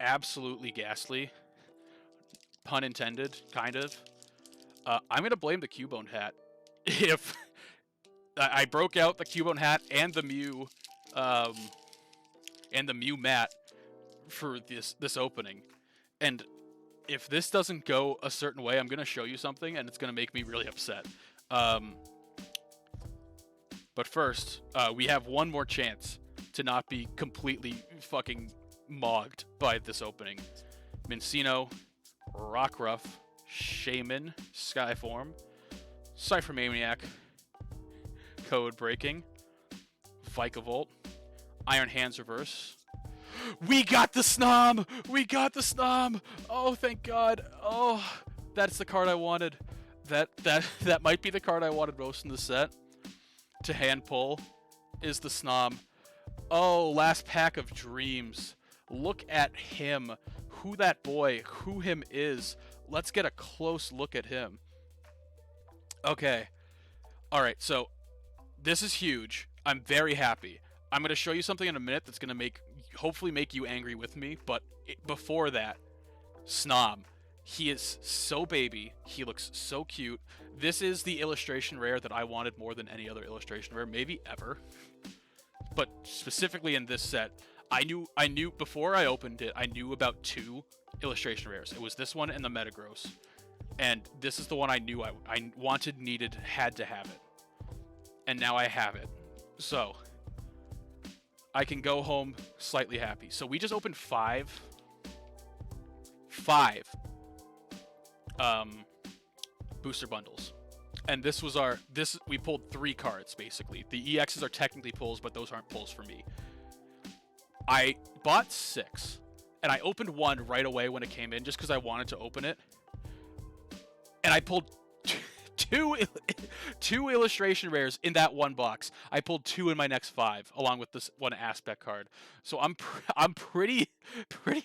absolutely ghastly. Pun intended, kind of. I'm going to blame the Cubone hat. If I broke out the Cubone hat and the Mew mat for this opening. And if this doesn't go a certain way, I'm going to show you something, and it's going to make me really upset. But first, we have one more chance to not be completely fucking mogged by this opening. Mincino, Rockruff, Shaman, Skyform, Cypher Maniac, Code Breaking, Vikavolt, Iron Hands Reverse. We got the Snom! We got the Snom! Oh, thank God. Oh, that's the card I wanted. That might be the card I wanted most in the set. To hand pull is the Snom. Oh, last pack of dreams. Look at him. Who that boy, who him is. Let's get a close look at him. Okay. Alright, so this is huge. I'm very happy. I'm going to show you something in a minute that's going to hopefully make you angry with me, but before that, Snom. He is so baby. He looks so cute. This is the illustration rare that I wanted more than any other illustration rare, maybe ever. But specifically in this set, I knew before I opened it, I knew about 2 illustration rares. It was this one and the Metagross. And this is the one I knew I wanted, needed, had to have it. And now I have it. So I can go home slightly happy. So we just opened 5 booster bundles. And this was we pulled 3 cards, basically. The EXs are technically pulls, but those aren't pulls for me. I bought 6, and I opened 1 right away when it came in, just because I wanted to open it. And I pulled two illustration rares in that one box. I pulled 2 in my next 5, along with this one aspect card. So I'm pretty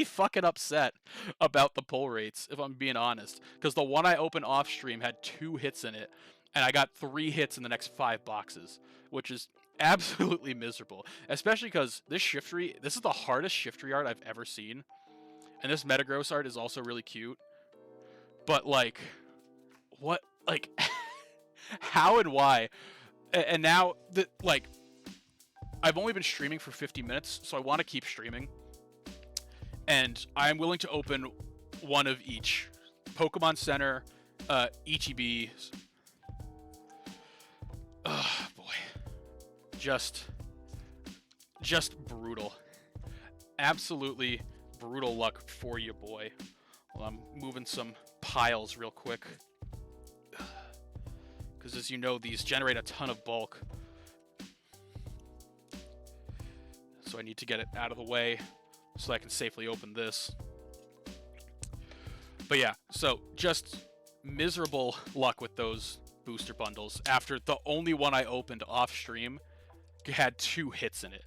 fucking upset about the pull rates, if I'm being honest, because the one I opened off stream had 2 hits in it, and I got 3 hits in the next 5 boxes, which is absolutely miserable. Especially because this is the hardest Shiftry art I've ever seen, and this Metagross art is also really cute. But like, what, like, how and why? And now that, like, I've only been streaming for 50 minutes, so I want to keep streaming. And I'm willing to open 1 of each. Pokemon Center, Ichibi. Oh, boy. Just brutal. Absolutely brutal luck for you, boy. Well, I'm moving some piles real quick. Because as you know, these generate a ton of bulk. So I need to get it out of the way so I can safely open this. But yeah, so just miserable luck with those booster bundles after the only one I opened off stream had 2 hits in it.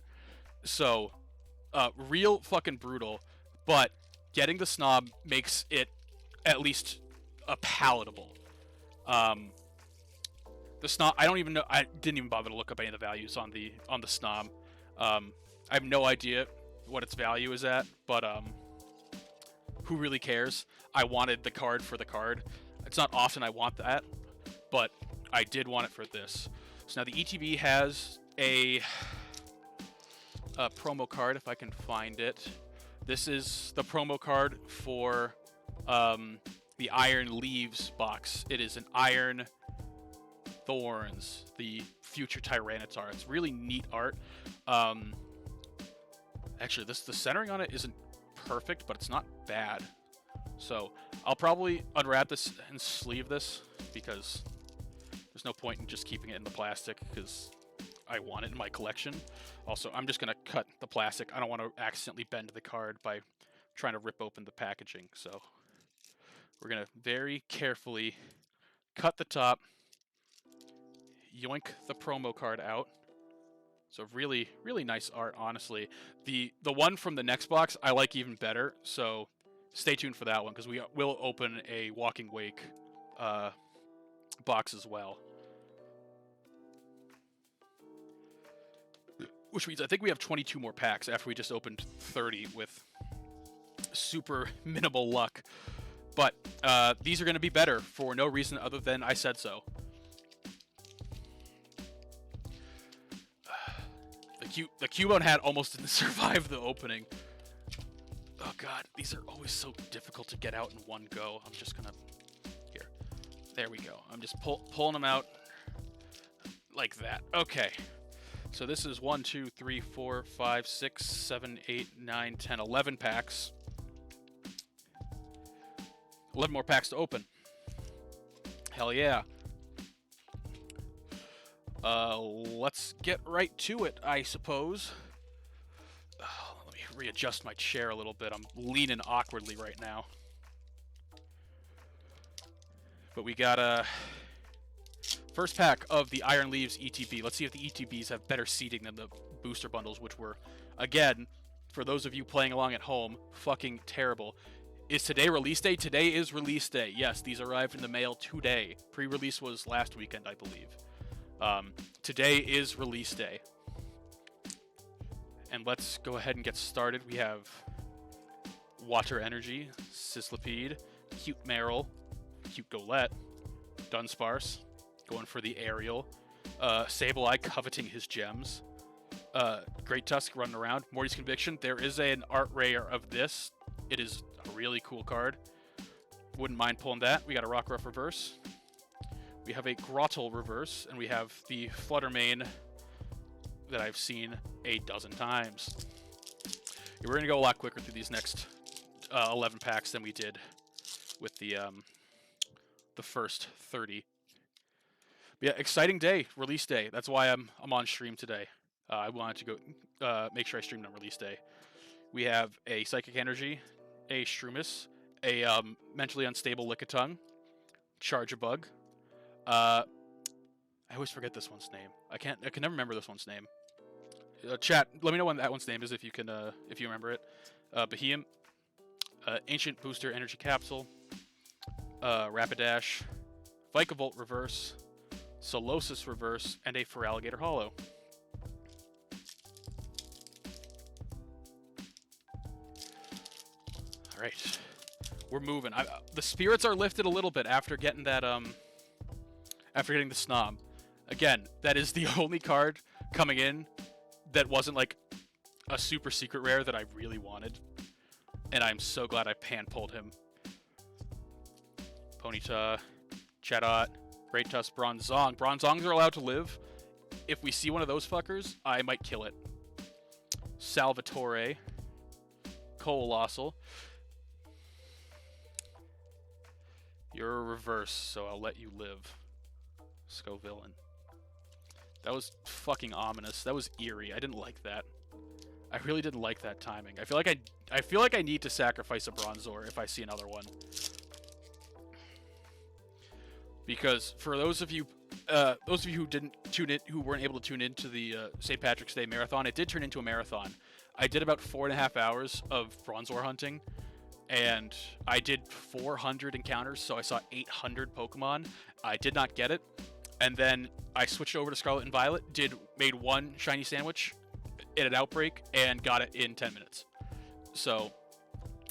So real fucking brutal, but getting the Snob makes it at least palatable. The Snob, I didn't even bother to look up any of the values on the Snob. I have no idea what its value is at, but who really cares? I wanted the card for the card. It's not often I want that, but I did want it for this. So now the ETB has a promo card, if I can find it. This is the promo card for the Iron Leaves box. It is an Iron Thorns, the future Tyranitar. It's really neat art. Actually, the centering on it isn't perfect, but it's not bad. So I'll probably unwrap this and sleeve this, because there's no point in just keeping it in the plastic, because I want it in my collection. Also, I'm just going to cut the plastic. I don't want to accidentally bend the card by trying to rip open the packaging. So we're going to very carefully cut the top, yoink the promo card out. So really, really nice art, honestly. The one from the next box I like even better, so stay tuned for that one, because we will open a Walking Wake box as well. Which means I think we have 22 more packs after we just opened 30 with super minimal luck. But these are going to be better for no reason other than I said so. The Cubone hat almost didn't survive the opening. Oh god, these are always so difficult to get out in one go. I'm just gonna... Here. There we go. I'm just pulling them out like that. Okay. So this is 1, 2, 3, 4, 5, 6, 7, 8, 9, 10, 11 packs. 11 more packs to open. Hell yeah. Let's get right to it, I suppose. Let me readjust my chair a little bit. I'm leaning awkwardly right now. But we got a first pack of the Iron Leaves ETB. Let's see if the ETBs have better seating than the booster bundles, which were, again, for those of you playing along at home, fucking terrible. Is today release day? Today is release day. Yes, these arrived in the mail today. Pre-release was last weekend, I believe. Today is release day. And let's go ahead and get started. We have Water Energy, Sislipede, Cute Meryl, Cute Golett, Dunsparce, going for the aerial, Sableye coveting his gems, Great Tusk running around, Morty's Conviction. There is an art rare of this. It is a really cool card. Wouldn't mind pulling that. We got a Rockruff reverse. We have a Grottle reverse, and we have the Fluttermane that I've seen a dozen times. We're going to go a lot quicker through these next 11 packs than we did with the first 30. But yeah, exciting day, release day. That's why I'm on stream today. I wanted to go make sure I streamed on release day. We have a Psychic Energy, a Shroomis, a mentally unstable Lickitung, Charge-a-Bug. I always forget this one's name. I can never remember this one's name. Chat, let me know what that one's name is if you can if you remember it. Behemoth, Ancient Booster Energy Capsule, Rapidash, Vikavolt reverse, Solosis reverse, and a Feraligatr Hollow. All right, we're moving. The spirits are lifted a little bit after getting that after getting the Snom. Again, that is the only card coming in that wasn't like a super secret rare that I really wanted, and I'm so glad I pan-pulled him. Ponyta, Chatot, Great Tusk, Bronzong. Bronzongs are allowed to live. If we see one of those fuckers, I might kill it. Salvatore, Coalossal. You're a reverse, so I'll let you live. Scovillain. That was fucking ominous. That was eerie. I didn't like that. I really didn't like that timing. I feel like I need to sacrifice a Bronzor if I see another one. Because for those of you who didn't tune in, who weren't able to tune into the St. Patrick's Day marathon, it did turn into a marathon. I did about 4.5 hours of Bronzor hunting, and I did 400 encounters, so I saw 800 Pokemon. I did not get it, and then I switched over to Scarlet and Violet, made one shiny sandwich in an outbreak, and got it in 10 minutes. So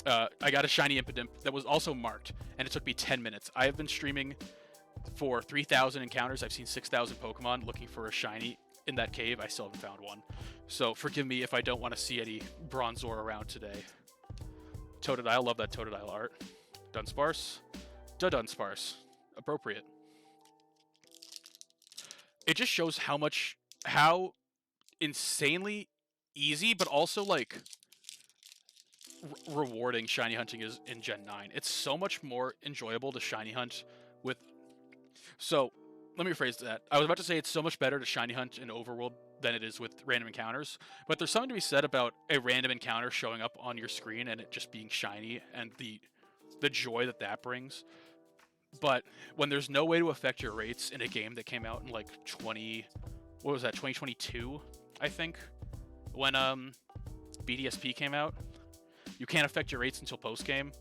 I got a shiny Impidimp that was also marked, and it took me 10 minutes. I have been streaming for 3,000 encounters. I've seen 6,000 Pokemon looking for a shiny in that cave. I still haven't found one. So forgive me if I don't want to see any Bronzor around today. Totodile, love that Totodile art. Dunsparce. Dunsparce. Appropriate. It just shows how insanely easy, but also like rewarding shiny hunting is in Gen 9. It's so much more enjoyable to shiny hunt with... So, let me rephrase that. I was about to say it's so much better to shiny hunt in Overworld than it is with random encounters, but there's something to be said about a random encounter showing up on your screen and it just being shiny and the joy that brings. But when there's no way to affect your rates in a game that came out in like 2022, I think, when BDSP came out, you can't affect your rates until post-game.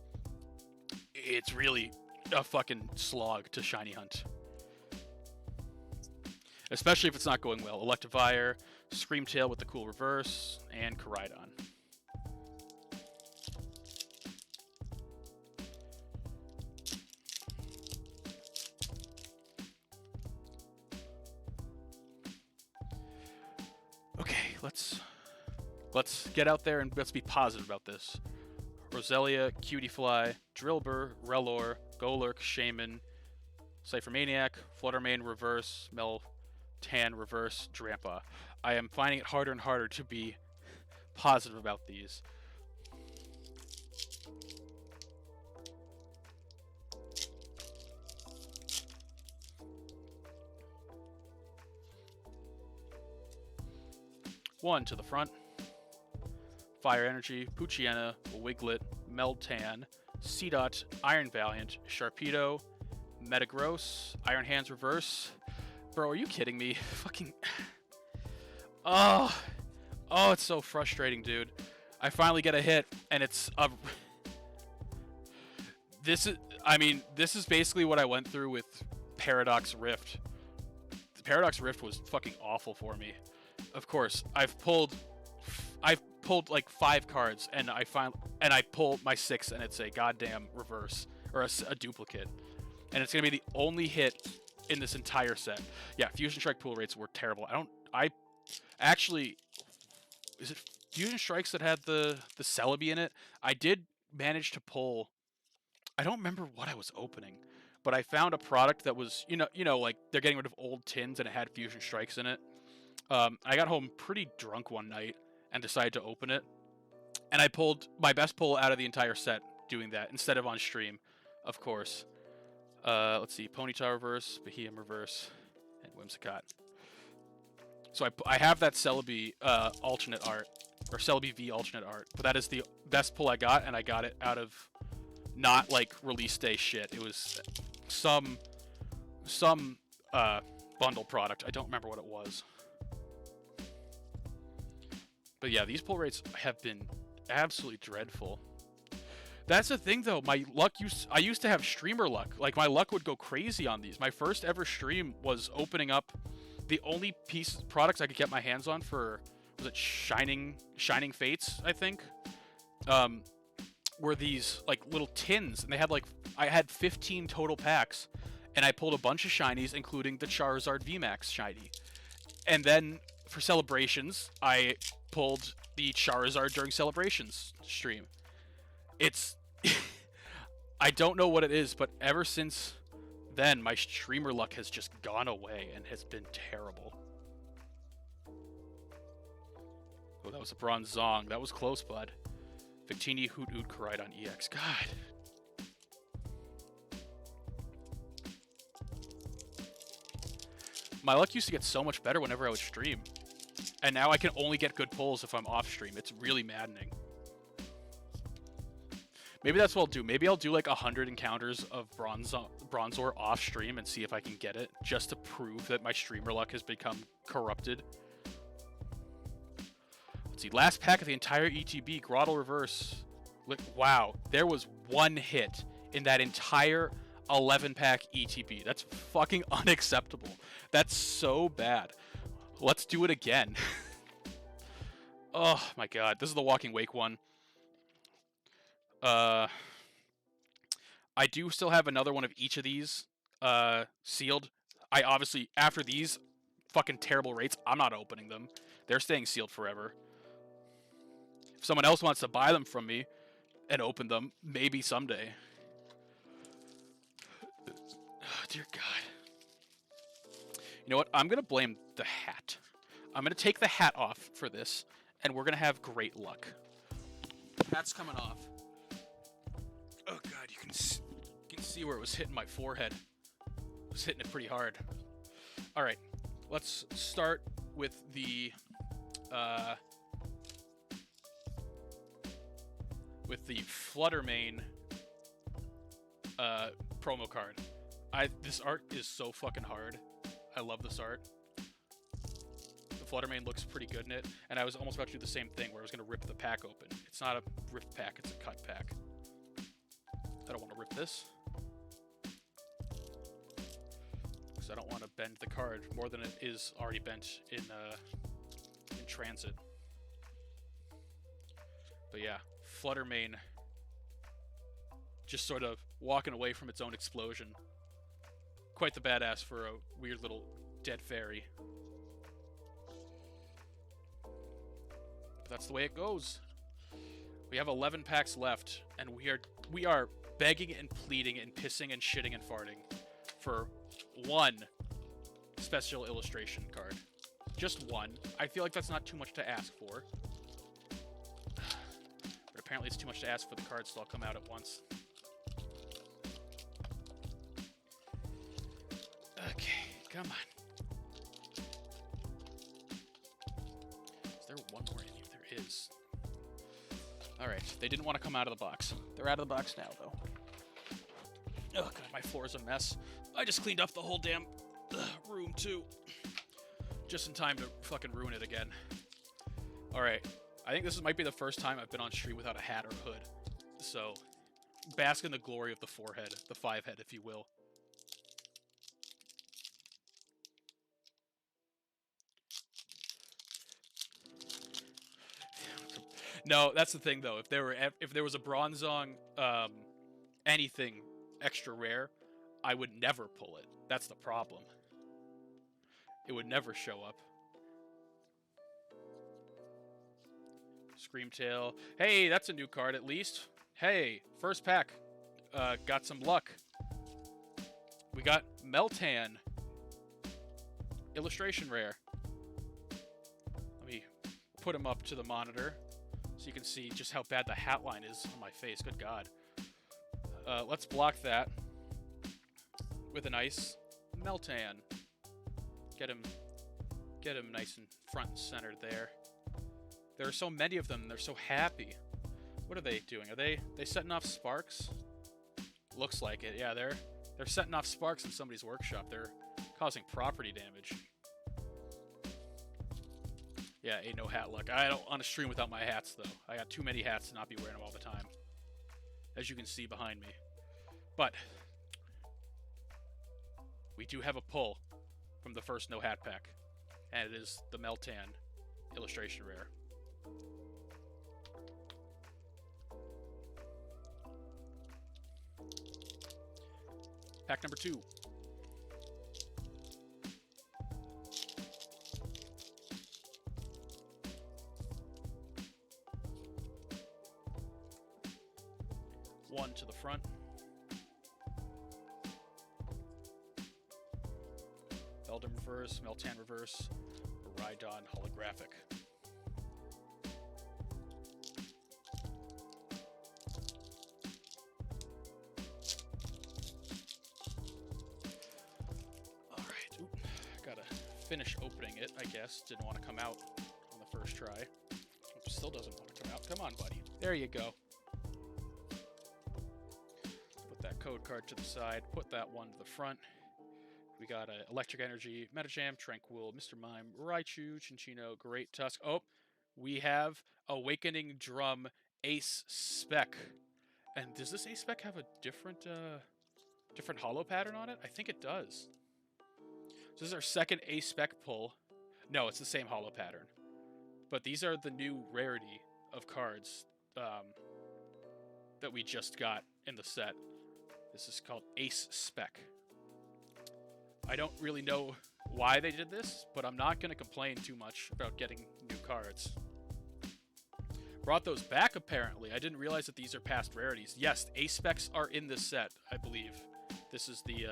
It's really a fucking slog to shiny hunt. Especially if it's not going well. Electivire, Screamtail with the cool reverse, and Koraidon. Okay, let's get out there and let's be positive about this. Roselia, Cutiefly, Drillbur, Rellor, Golurk, Shaman, Cypher Maniac, Fluttermane reverse, Tan, Reverse, Drampa. I am finding it harder and harder to be positive about these. One to the front. Fire Energy, Poochyena, Wiglet, Meltan, Seedot, Iron Valiant, Sharpedo, Metagross, Iron Hands Reverse. Bro, are you kidding me? Fucking... Oh, it's so frustrating, dude. I finally get a hit, and it's a... This is basically what I went through with Paradox Rift. The Paradox Rift was fucking awful for me. Of course, I've pulled like 5 cards, and I pull my 6th, and it's a goddamn reverse or a duplicate, and it's gonna be the only hit in this entire set. Yeah, Fusion Strike pull rates were terrible. Is it Fusion Strikes that had the Celebi in it? I did manage to pull. I don't remember what I was opening, but I found a product that was like they're getting rid of old tins and it had Fusion Strikes in it. I got home pretty drunk one night and decided to open it, and I pulled my best pull out of the entire set doing that instead of on stream, of course. Let's see, Ponyta Reverse, Beheeyem Reverse, and Whimsicott. So I have that Celebi alternate art, or Celebi V alternate art, but that is the best pull I got, and I got it out of not like release day shit. It was some bundle product. I don't remember what it was. But yeah, these pull rates have been absolutely dreadful. That's the thing, though. My luck I used to have streamer luck. Like, my luck would go crazy on these. My first ever stream was opening up the only products I could get my hands on for, was it Shining Fates, I think? Were these, like, little tins. And they had, like, I had 15 total packs. And I pulled a bunch of shinies, including the Charizard VMAX shiny. And then, for Celebrations, I pulled the Charizard during Celebrations stream. It's... I don't know what it is, but ever since then, my streamer luck has just gone away and has been terrible. Oh, that was a Bronzong. That was close, bud. Victini, Hoot, Koraidon EX. God. My luck used to get so much better whenever I would stream. And now I can only get good pulls if I'm off stream. It's really maddening. Maybe that's what I'll do. Maybe I'll do like 100 encounters of Bronzor off stream and see if I can get it, just to prove that my streamer luck has become corrupted. Let's see. Last pack of the entire ETB, Grottle Reverse. Wow. There was one hit in that entire 11-pack ETB. That's fucking unacceptable. That's so bad. Let's do it again. Oh my god. This is the Walking Wake one. I do still have another one of each of these sealed. I obviously, after these fucking terrible rates, I'm not opening them. They're staying sealed forever. If someone else wants to buy them from me and open them, maybe someday. Oh, dear God. You know what? I'm going to blame the hat. I'm going to take the hat off for this, and we're going to have great luck. The hat's coming off. Oh god, you can see where it was hitting my forehead. It was hitting it pretty hard. All right, let's start with the Fluttermane promo card. This art is so fucking hard. I love this art. The Fluttermane looks pretty good in it, and I was almost about to do the same thing where I was going to rip the pack open. It's not a ripped pack, it's a cut pack. I don't want to rip this, because I don't want to bend the card more than it is already bent in transit. But yeah, Fluttermane just sort of walking away from its own explosion. Quite the badass for a weird little dead fairy. But that's the way it goes. We have 11 packs left, and we are begging and pleading and pissing and shitting and farting for one special illustration card. Just one. I feel like that's not too much to ask for. But apparently it's too much to ask for the cards to all come out at once. Okay, come on. Is there one more in here? There is. Alright, they didn't want to come out of the box. They're out of the box now, though. Oh, God, my floor is a mess. I just cleaned up the whole damn room, too. Just in time to fucking ruin it again. Alright, I think this might be the first time I've been on stream without a hat or a hood. So, bask in the glory of the forehead, the five head, if you will. No, that's the thing though. If there was a bronzong anything extra rare, I would never pull it. That's the problem. It would never show up. Screamtail. Hey, that's a new card at least. Hey, first pack. Got some luck. We got Meltan. Illustration rare. Let me put him up to the monitor so you can see just how bad the hat line is on my face. Good God. Let's block that with a nice Meltan. Get him nice and front and centered there. There are so many of them. They're so happy. What are they doing? Are they setting off sparks? Looks like it. Yeah, they're setting off sparks in somebody's workshop. They're causing property damage. Yeah, ain't no hat luck. I don't on a stream without my hats though. I got too many hats to not be wearing them all the time, as you can see behind me. But we do have a pull from the first no hat pack, and it is the Meltan illustration rare. Pack number 2. One to the front. Beldam reverse, Meltan reverse, Rhydon holographic. Alright, gotta finish opening it, I guess. Didn't want to come out on the first try. Still doesn't want to come out. Come on, buddy. There you go. Put that code card to the side. Put that one to the front. We got Electric Energy, Metacham, Tranquil, Mr. Mime, Raichu, Chinchino, Great Tusk. Oh, we have Awakening Drum Ace Spec. And does this Ace Spec have a different holo pattern on it? I think it does. So this is our second Ace Spec pull. No, it's the same holo pattern. But these are the new rarity of cards that we just got in the set. This is called Ace Spec. I don't really know why they did this, but I'm not going to complain too much about getting new cards. Brought those back, apparently. I didn't realize that these are past rarities. Yes, Ace Specs are in this set, I believe. This is the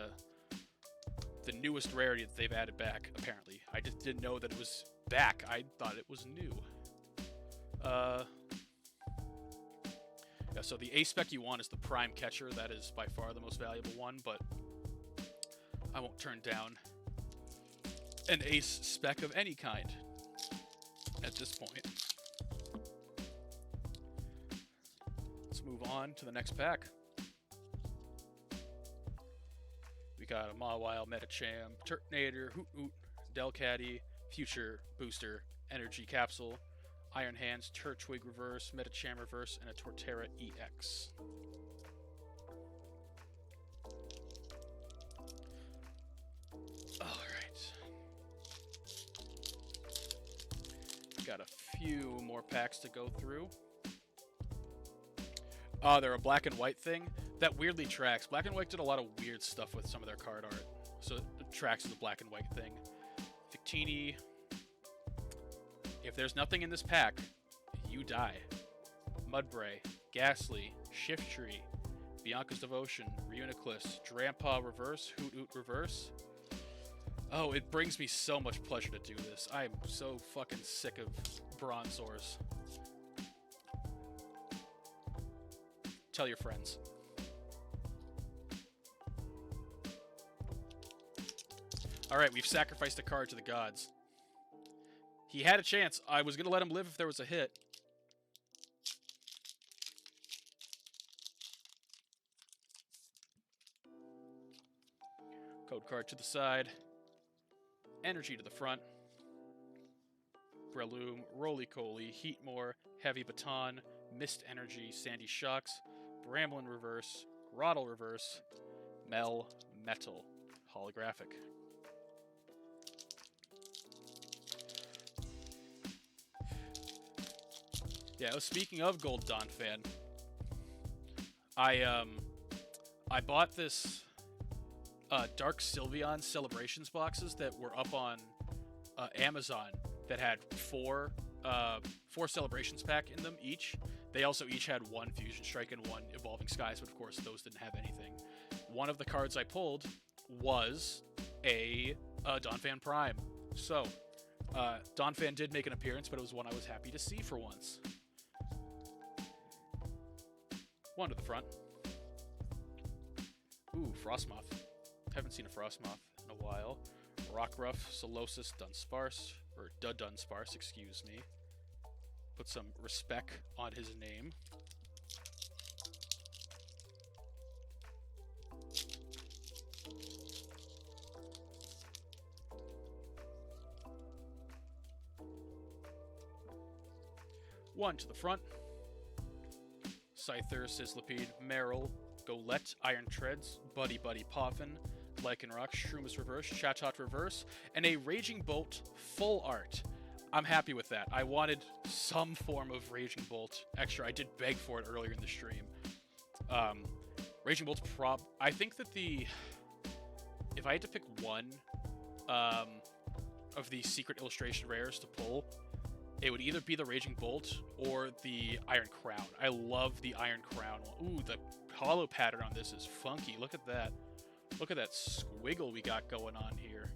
newest rarity that they've added back, apparently. I just didn't know that it was back. I thought it was new. Yeah, so the Ace Spec you want is the Prime Catcher. That is by far the most valuable one, but I won't turn down an Ace Spec of any kind at this point. Let's move on to the next pack. We got a Mawile, Metacham, Turtonator, Hoot Hoot, Delcatty, Future Booster, Energy Capsule, Iron Hands, Turtwig Reverse, Metacham Reverse, and a Torterra EX. Got a few more packs to go through. They're a black and white thing. That weirdly tracks. Black and White did a lot of weird stuff with some of their card art. So it tracks as a black and white thing. Victini. If there's nothing in this pack, you die. Mudbray, Ghastly, Shiftry, Bianca's Devotion, Reuniclus, Drampa Reverse, Hoot Hoot Reverse. Oh, it brings me so much pleasure to do this. I'm so fucking sick of bronzors. Tell your friends. Alright, we've sacrificed a card to the gods. He had a chance. I was going to let him live if there was a hit. Code card to the side. Energy to the front. Breloom, Roly-Coly, Heatmore, Heavy Baton, Mist Energy, Sandy Shocks, Bramblin Reverse, Groddle Reverse, Mel, Metal, Holographic. Yeah, speaking of Gold Donphan, I bought this Dark Sylveon Celebrations boxes that were up on Amazon that had four Celebrations pack in them each. They also each had one Fusion Strike and one Evolving Skies, but of course those didn't have anything. One of the cards I pulled was a Donphan Prime. So, Donphan did make an appearance, but it was one I was happy to see for once. One to the front. Ooh, Frostmoth. Haven't seen a Frostmoth in a while. Rockruff, Solosis, Dunsparce, or Dunsparce, excuse me. Put some respect on his name. One to the front. Scyther, Sizzlipede, Marill, Golett, Iron Treads, Buddy Poffin, Lycanroc, Shroomis Reverse, Chatot Reverse, and a Raging Bolt full art. I'm happy with that. I wanted some form of Raging Bolt extra. I did beg for it earlier in the stream. Raging Bolt's I think that if I had to pick one of the secret illustration rares to pull, it would either be the Raging Bolt or the Iron Crown. I love the Iron Crown one. Ooh, the hollow pattern on this is funky. Look at that. Look at that squiggle we got going on here.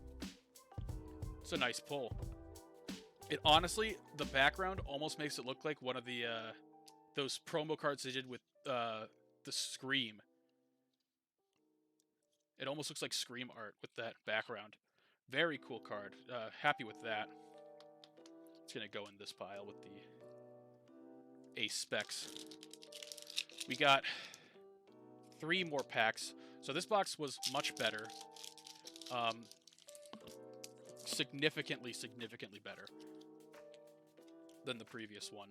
It's a nice pull. It honestly, the background almost makes it look like one of the those promo cards they did with the Scream. It almost looks like Scream art with that background. Very cool card. Happy with that. It's going to go in this pile with the Ace Specs. We got 3 more packs. So this box was much better. Significantly better than the previous one.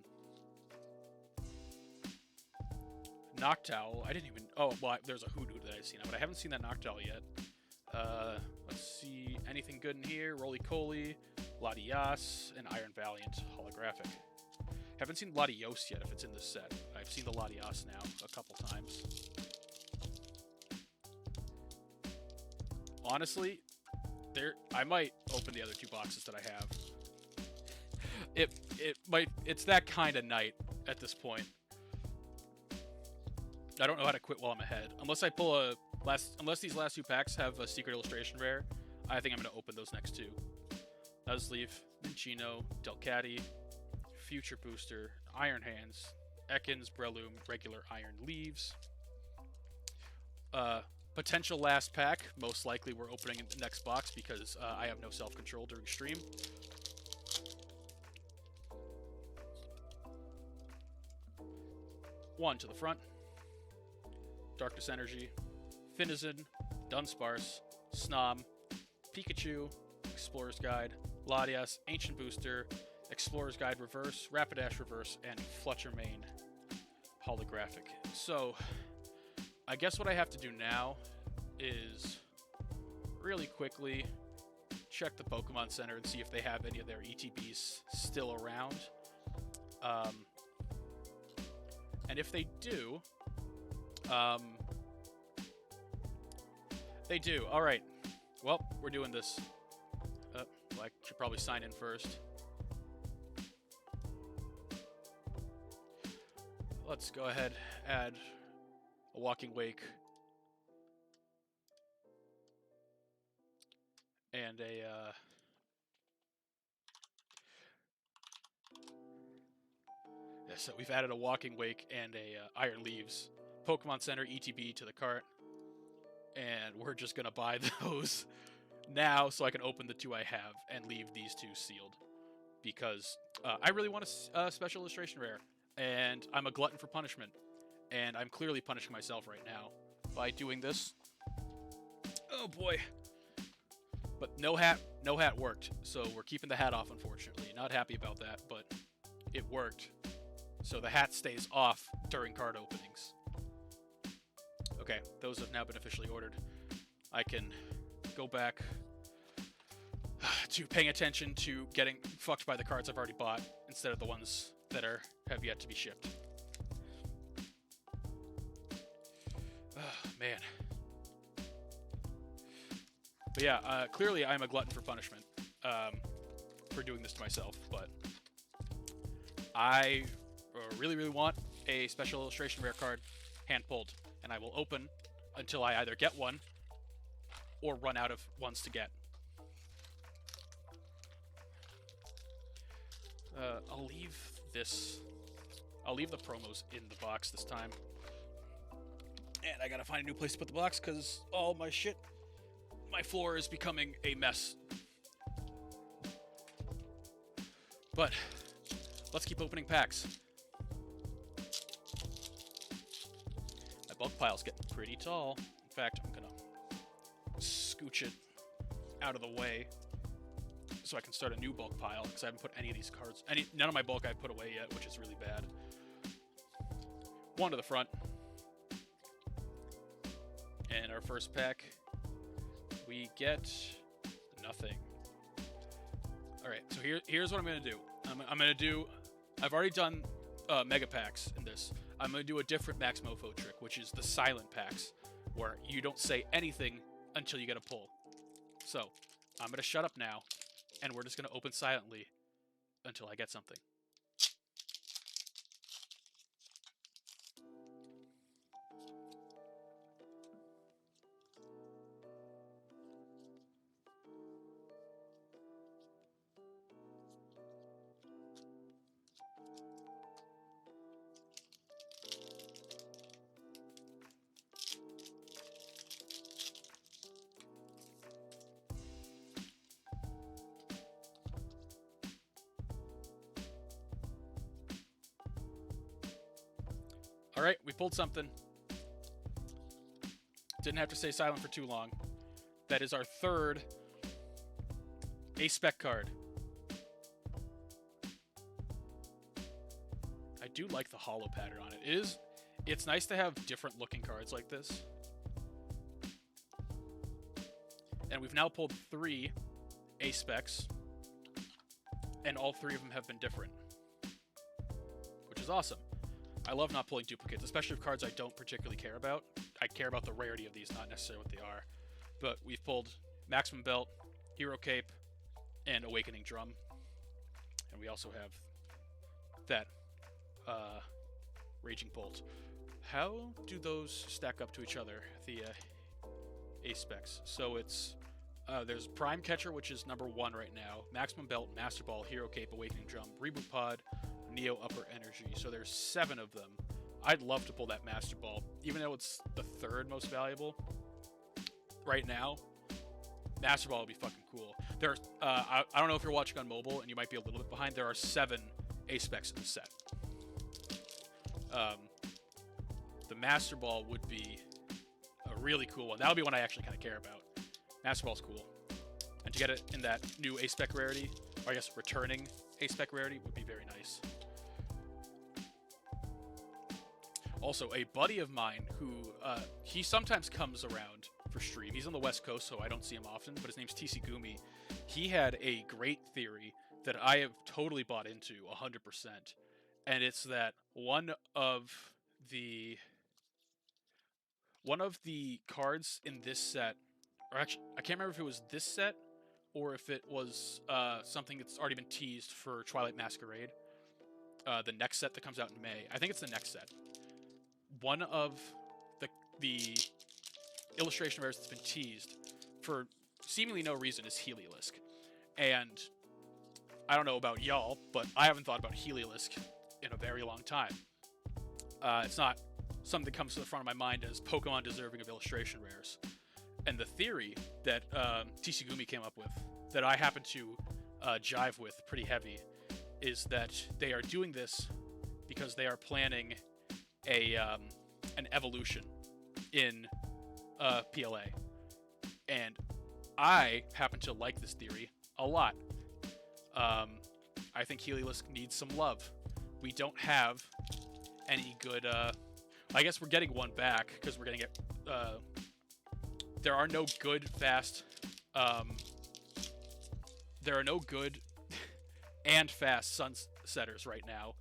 Noctowl, I didn't even... Oh, well, there's a Hoodoo that I've seen, but I haven't seen that Noctowl yet. Let's see, anything good in here? Roly-Coly, Latias, and Iron Valiant holographic. Haven't seen Latios yet if it's in this set. I've seen the Latias now a couple times. Honestly, I might open the other 2 boxes that I have. It's that kind of night at this point. I don't know how to quit while I'm ahead. Unless I pull unless these last 2 packs have a secret illustration rare, I think I'm going to open those next 2. Nuzleaf, Minccino, Delcatty, Future Booster, Iron Hands, Ekans, Breloom, regular Iron Leaves. Potential last pack. Most likely we're opening in the next box because I have no self-control during stream. One to the front. Darkness Energy, Finizen, Dunsparce, Snom, Pikachu, Explorer's Guide, Latias, Ancient Booster, Explorer's Guide Reverse, Rapidash Reverse, and Fletchermane holographic. So, I guess what I have to do now is really quickly check the Pokemon Center and see if they have any of their ETBs still around. And if they do, they do. All right. Well, we're doing this. Well, I should probably sign in first. Let's go ahead, add a Walking Wake. and a yeah, so we've added a Walking Wake and a Iron Leaves Pokemon Center ETB to the cart, and we're just gonna buy those now so I can open the 2 I have and leave these 2 sealed, because I really want a special illustration rare, and I'm a glutton for punishment, and I'm clearly punishing myself right now by doing this. Oh boy. But no hat worked, so we're keeping the hat off, unfortunately. Not happy about that, but it worked. So the hat stays off during card openings. Okay, those have now been officially ordered. I can go back to paying attention to getting fucked by the cards I've already bought instead of the ones that have yet to be shipped. Oh, man. But yeah, clearly I'm a glutton for punishment for doing this to myself, but I really, really want a special illustration rare card hand-pulled, and I will open until I either get one or run out of ones to get. I'll leave the promos in the box this time. And I gotta find a new place to put the box because all my shit, my floor is becoming a mess. But let's keep opening packs. My bulk pile's getting pretty tall. In fact, I'm gonna scooch it out of the way so I can start a new bulk pile, because I haven't put any of these cards, none of my bulk I've put away yet, which is really bad. One to the front. And our first pack, we get nothing. Alright, so here's what I'm going to do. I'm going to do, I've already done mega packs in this. I'm going to do a different Max Mofo trick, which is the silent packs, where you don't say anything until you get a pull. So, I'm going to shut up now, and we're just going to open silently until I get something. Alright, we pulled something. Didn't have to stay silent for too long. That is our third A-Spec card. I do like the hollow pattern on it. It's nice to have different looking cards like this. And we've now pulled 3 A-Specs, and all 3 of them have been different, which is awesome. I love not pulling duplicates, especially of cards I don't particularly care about. I care about the rarity of these, not necessarily what they are. But we've pulled Maximum Belt, Hero Cape, and Awakening Drum. And we also have that Raging Bolt. How do those stack up to each other, the A-Specs? So it's, there's Prime Catcher, which is number 1 right now, Maximum Belt, Master Ball, Hero Cape, Awakening Drum, Reboot Pod, Neo Upper Energy. So there's 7 of them. I'd love to pull that Master Ball, even though it's the 3rd most valuable right now. Master Ball would be fucking cool. There's I don't know if you're watching on mobile and you might be a little bit behind. There are 7 A-Specs in the set. The Master Ball would be a really cool one. That'll be one I actually kind of care about. Master Ball's cool. And to get it in that new A-Spec rarity, or I guess returning A-Spec rarity, would be very nice. Also, a buddy of mine who, he sometimes comes around for stream. He's on the West Coast, so I don't see him often, but his name's TC Gumi. He had a great theory that I have totally bought into 100%. And it's that one of the cards in this set, or actually, I can't remember if it was this set or if it was something that's already been teased for Twilight Masquerade, the next set that comes out in May. I think it's the next set. One of the illustration rares that's been teased for seemingly no reason, is Heliolisk. And I don't know about y'all, but I haven't thought about Heliolisk in a very long time. It's not something that comes to the front of my mind as Pokemon deserving of illustration rares. And the theory that Tishigumi came up with, that I happen to jive with pretty heavy, is that they are doing this because they are planning an evolution in PLA. And I happen to like this theory a lot. I think Heliolisk needs some love. We don't have any good... I guess we're getting one back, because we're getting it... there are no good, fast... there are no good and fast sunsetters right now.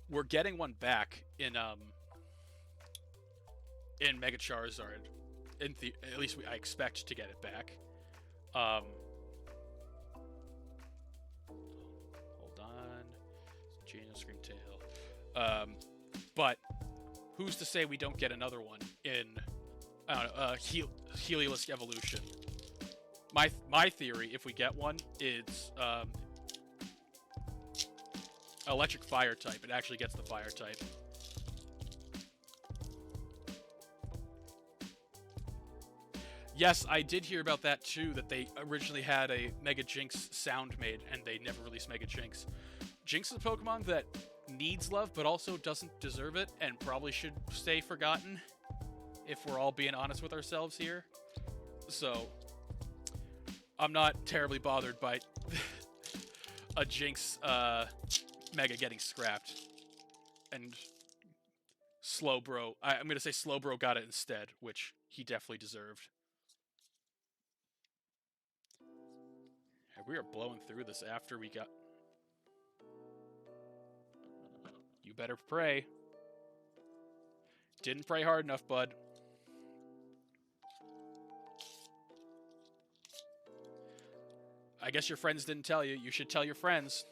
We're getting one back in Mega Charizard. At least I expect to get it back. Hold on. Genius Screamtail. But who's to say we don't get another one in Heliolisk Evolution? My theory, if we get one, is electric fire type. It actually gets the fire type. Yes, I did hear about that too, that they originally had a Mega Jinx sound made, and they never released Mega Jinx. Jinx is a Pokemon that needs love, but also doesn't deserve it, and probably should stay forgotten, if we're all being honest with ourselves here. So, I'm not terribly bothered by a Jinx Mega getting scrapped. And Slowbro, I'm going to say Slowbro got it instead, which he definitely deserved. We are blowing through this after we got... You better pray. Didn't pray hard enough, bud. I guess your friends didn't tell you. You should tell your friends.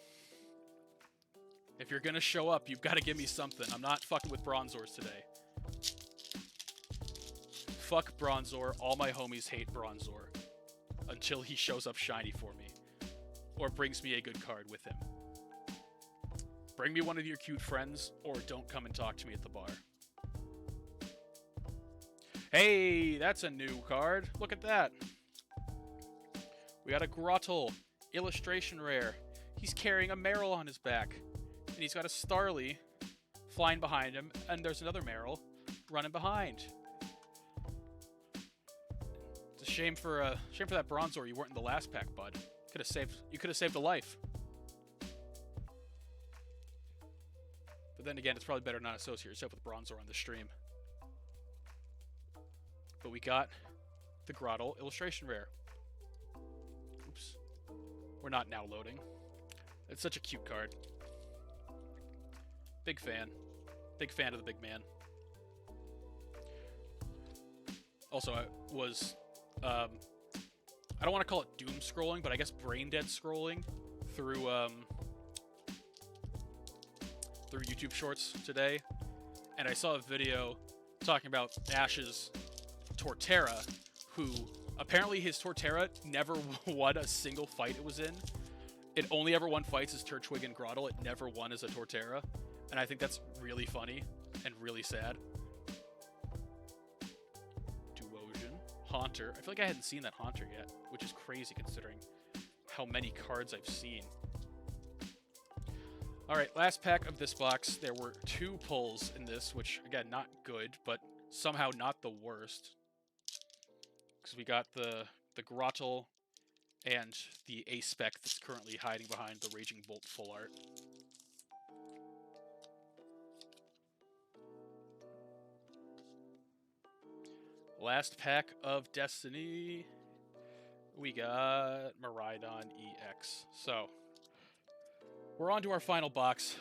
If you're gonna show up, you've got to give me something. I'm not fucking with Bronzors today. Fuck Bronzor. All my homies hate Bronzor. Until he shows up shiny for me. Or brings me a good card with him. Bring me one of your cute friends, or don't come and talk to me at the bar. Hey, that's a new card. Look at that. We got a Grottle. Illustration rare. He's carrying a Marill on his back. And he's got a Starly flying behind him, and there's another Marill running behind. It's a shame for that Bronzor you weren't in the last pack, bud. You could have saved a life. But then again, it's probably better not associate yourself with Bronzor on the stream. But we got the Grottle illustration rare. Oops. We're not now loading. It's such a cute card. Big fan. Big fan of the big man. Also, I was... I don't want to call it doom scrolling, but I guess brain dead scrolling through YouTube Shorts today, and I saw a video talking about Ash's Torterra, who apparently his Torterra never won a single fight it was in. It only ever won fights as Turtwig and Grottle. It never won as a Torterra, and I think that's really funny and really sad. Haunter. I feel like I hadn't seen that Haunter yet, which is crazy considering how many cards I've seen. Alright, last pack of this box. There were 2 pulls in this, which, again, not good, but somehow not the worst. Because we got the Grottle and the A-Spec that's currently hiding behind the Raging Bolt full art. Last pack of Destiny, we got Miraidon EX. So, we're on to our final box.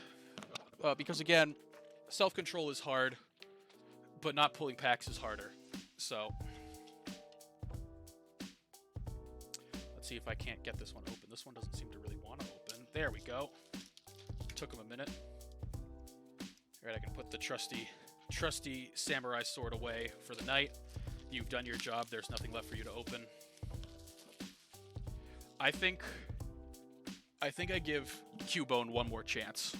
Because again, self-control is hard, but not pulling packs is harder. So, let's see if I can't get this one open. This one doesn't seem to really want to open. There we go. Took him a minute. Alright, I can put the trusty samurai sword away for the night. You've done your job. There's nothing left for you to open. I think I give Cubone one more chance.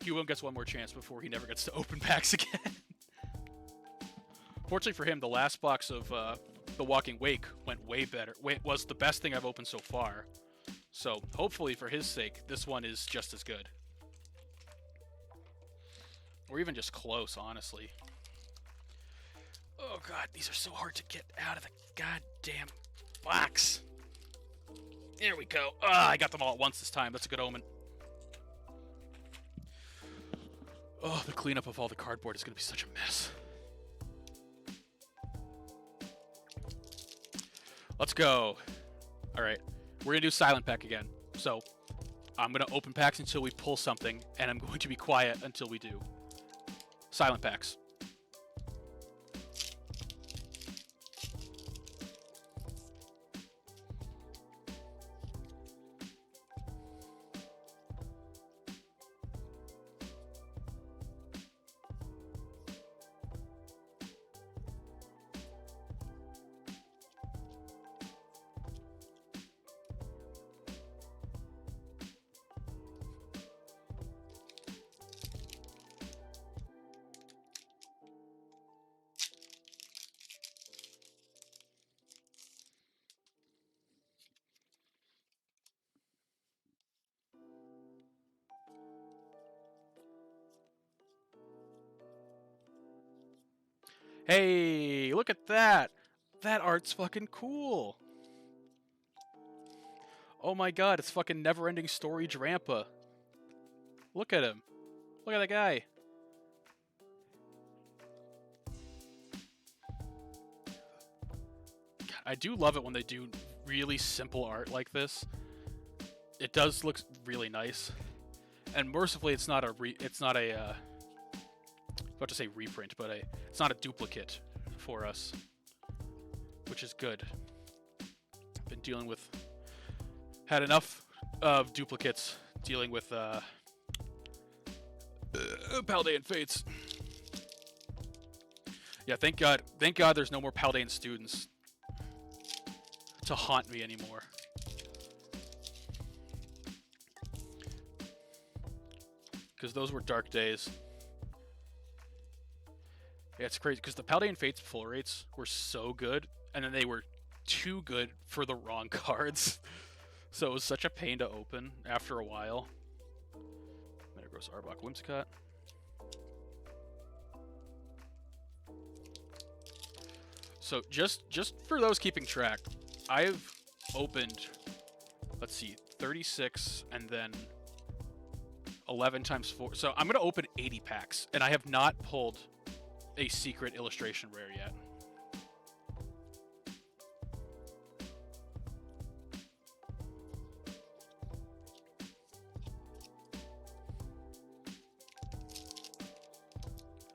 Cubone gets one more chance before he never gets to open packs again. Fortunately for him, the last box of the Walking Wake went way better. Was the best thing I've opened so far. So hopefully for his sake, this one is just as good. Or even just close, honestly. Oh god, these are so hard to get out of the goddamn box. There we go. Ah, I got them all at once this time. That's a good omen. Oh, the cleanup of all the cardboard is going to be such a mess. Let's go. All right, we're going to do silent pack again. So I'm going to open packs until we pull something, and I'm going to be quiet until we do. Silent packs. Hey, look at that. That art's fucking cool. Oh my god, it's fucking Never-Ending Story Drampa. Look at him. Look at that guy. I do love it when they do really simple art like this. It does look really nice. And mercifully, it's not a about to say reprint, but it's not a duplicate for us, which is good. Been dealing with, had enough of duplicates dealing with Paldean Fates. Yeah, thank God there's no more Paldean students to haunt me anymore. Because those were dark days. Yeah, it's crazy, because the Paldean Fates pull rates were so good, and then they were too good for the wrong cards. So it was such a pain to open after a while. Metagross Arbok Whimsicott. So just for those keeping track, I've opened, let's see, 36 and then 11 times 4. So I'm going to open 80 packs, and I have not pulled a secret illustration rare yet.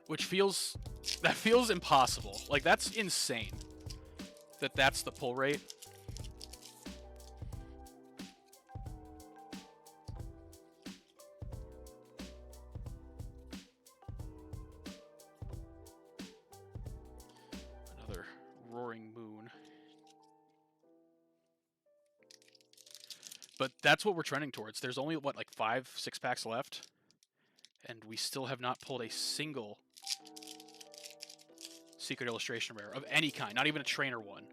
Which feels impossible. Like, that's insane. That's the pull rate. Another Roaring Moon. But that's what we're trending towards. There's only, what, like 5-6 packs left? And we still have not pulled a single secret illustration rare of any kind, not even a trainer one.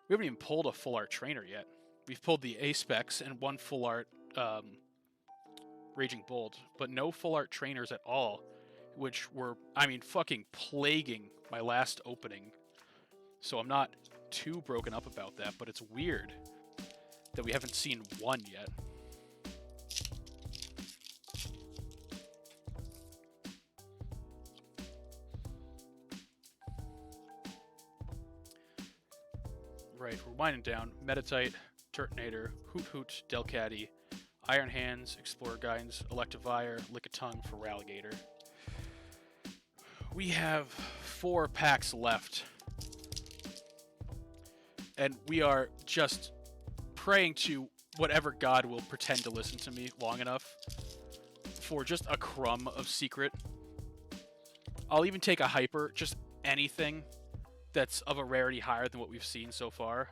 We haven't even pulled a full art trainer yet. We've pulled the A-Specs and one full art Raging Bolt, but no full art trainers at all, which were, I mean, fucking plaguing my last opening. So I'm not too broken up about that, but it's weird that we haven't seen one yet. Right, we're winding down. Metatite, Turtonator, Hoot Hoot, Delcatty, Iron Hands, Explorer Guidance, Electivire, Lickitung for Ralligator. We have 4 packs left. And we are just praying to whatever god will pretend to listen to me long enough for just a crumb of secret. I'll even take a hyper, just anything that's of a rarity higher than what we've seen so far.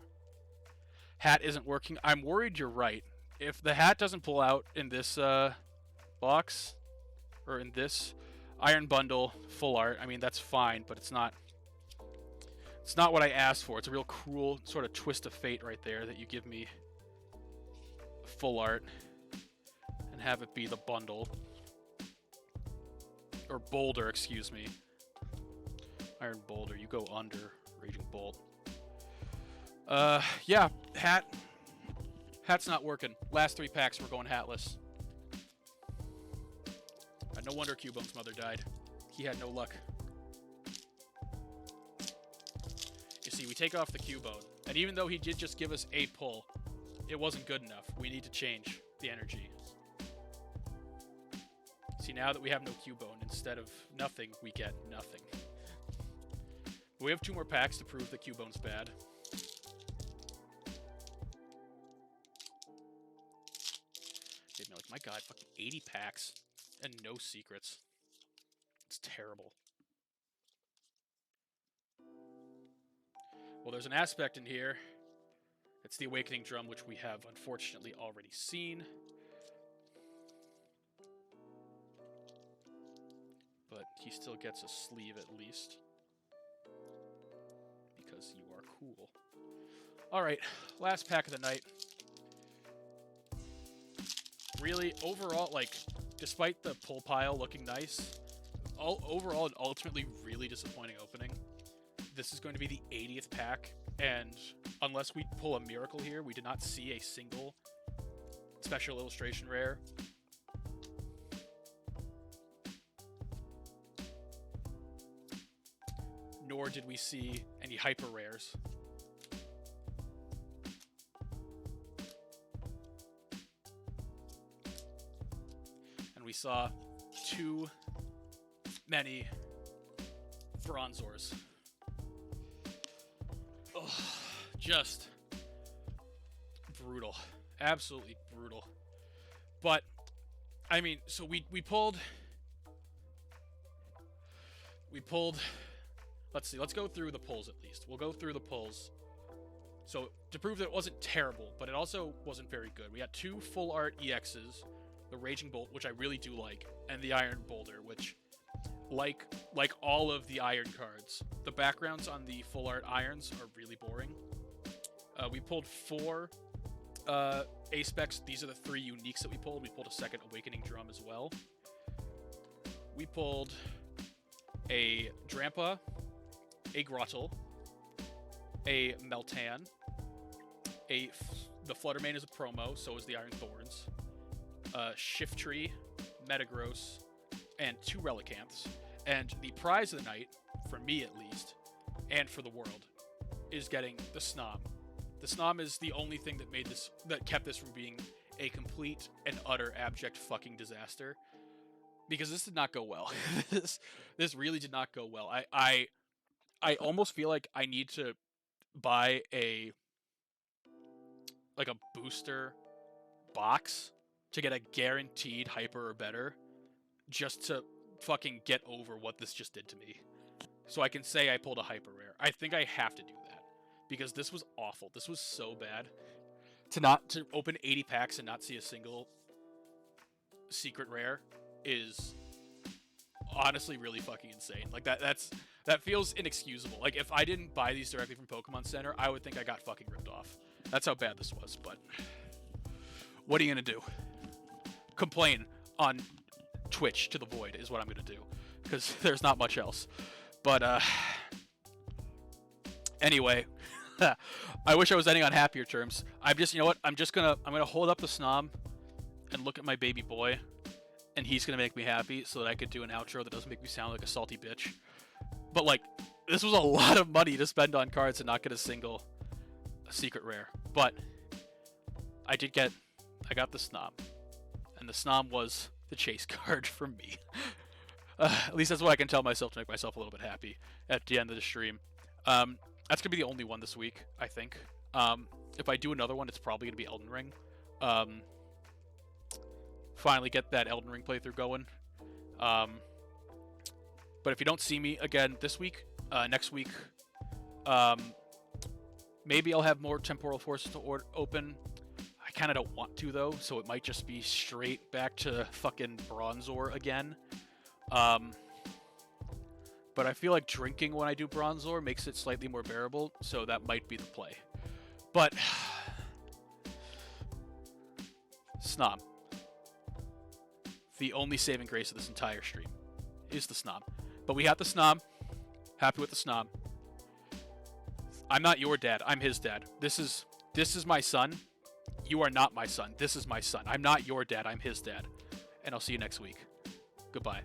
Hat isn't working. I'm worried you're right. If the hat doesn't pull out in this box, or in this iron bundle full art, I mean, that's fine, but it's not what I asked for. It's a real cruel sort of twist of fate right there that you give me full art and have it be the bundle. Or boulder, excuse me. Iron boulder, you go under. Raging bolt. Yeah, hat's not working. Last 3 packs we're going hatless. No wonder Cubone's mother died. He had no luck. You see, we take off the Cubone, and even though he did just give us a pull, it wasn't good enough. We need to change the energy. See, now that we have no Cubone, instead of nothing, we get nothing. We have 2 more packs to prove that Cubone's bad. Like, my god, fucking 80 packs and no secrets. It's terrible. Well, there's an aspect in here. It's the Awakening Drum, which we have unfortunately already seen. But he still gets a sleeve at least. Because you are cool. Alright, last pack of the night. Really, overall, like, despite the pull pile looking nice, overall, an ultimately really disappointing opening. This is going to be the 80th pack, and unless we pull a miracle here, we did not see a single special illustration rare. Nor did we see any hyper rares. We saw too many bronzors. Oh, just brutal. Absolutely brutal. But, I mean, so we pulled... Let's see, let's go through the pulls at least. We'll go through the pulls. So, to prove that it wasn't terrible, but it also wasn't very good. We got 2 full art EXs. The Raging Bolt, which I really do like, and the Iron Boulder, which, like all of the Iron cards, the backgrounds on the full art Irons are really boring. We pulled 4 A-Specs. These are the 3 uniques that we pulled. We pulled a second Awakening Drum as well. We pulled a Drampa, a Grottle, a Meltan, the Fluttermane is a promo, so is the Iron Thorns, Shiftry, Metagross, and 2 Relicanths. And the prize of the night, for me at least, and for the world, is getting the Snom. The Snom is the only thing that kept this from being a complete and utter abject fucking disaster. Because this did not go well. this really did not go well. I almost feel like I need to buy a booster box to get a guaranteed hyper or better, just to fucking get over what this just did to me. So I can say I pulled a hyper rare. I think I have to do that, because this was awful. This was so bad. To open 80 packs and not see a single secret rare is honestly really fucking insane. Like that feels inexcusable. Like, if I didn't buy these directly from Pokemon Center, I would think I got fucking ripped off. That's how bad this was. But what are you gonna do? Complain on Twitch to the void is what I'm gonna do, because there's not much else. But anyway, I wish I was ending on happier terms. You know what? I'm gonna hold up the Snom and look at my baby boy, and he's gonna make me happy so that I could do an outro that doesn't make me sound like a salty bitch. But like, this was a lot of money to spend on cards and not get a single secret rare. But I got the Snom, and the Snom was the chase card for me. At least that's what I can tell myself to make myself a little bit happy at the end of the stream. That's gonna be the only one this week, I think. If I do another one, it's probably gonna be Elden Ring. Finally get that Elden Ring playthrough going. But if you don't see me again this week, next week Maybe I'll have more temporal forces to open. I kind of don't want to, though, so it might just be straight back to fucking bronzor again. But I feel like drinking when I do bronzor makes it slightly more bearable, so that might be the play. But Snob. The only saving grace of this entire stream is the Snob. But we have the Snob. Happy with the Snob. I'm not your dad. I'm his dad. This is my son. You are not my son. This is my son. I'm not your dad. I'm his dad. And I'll see you next week. Goodbye.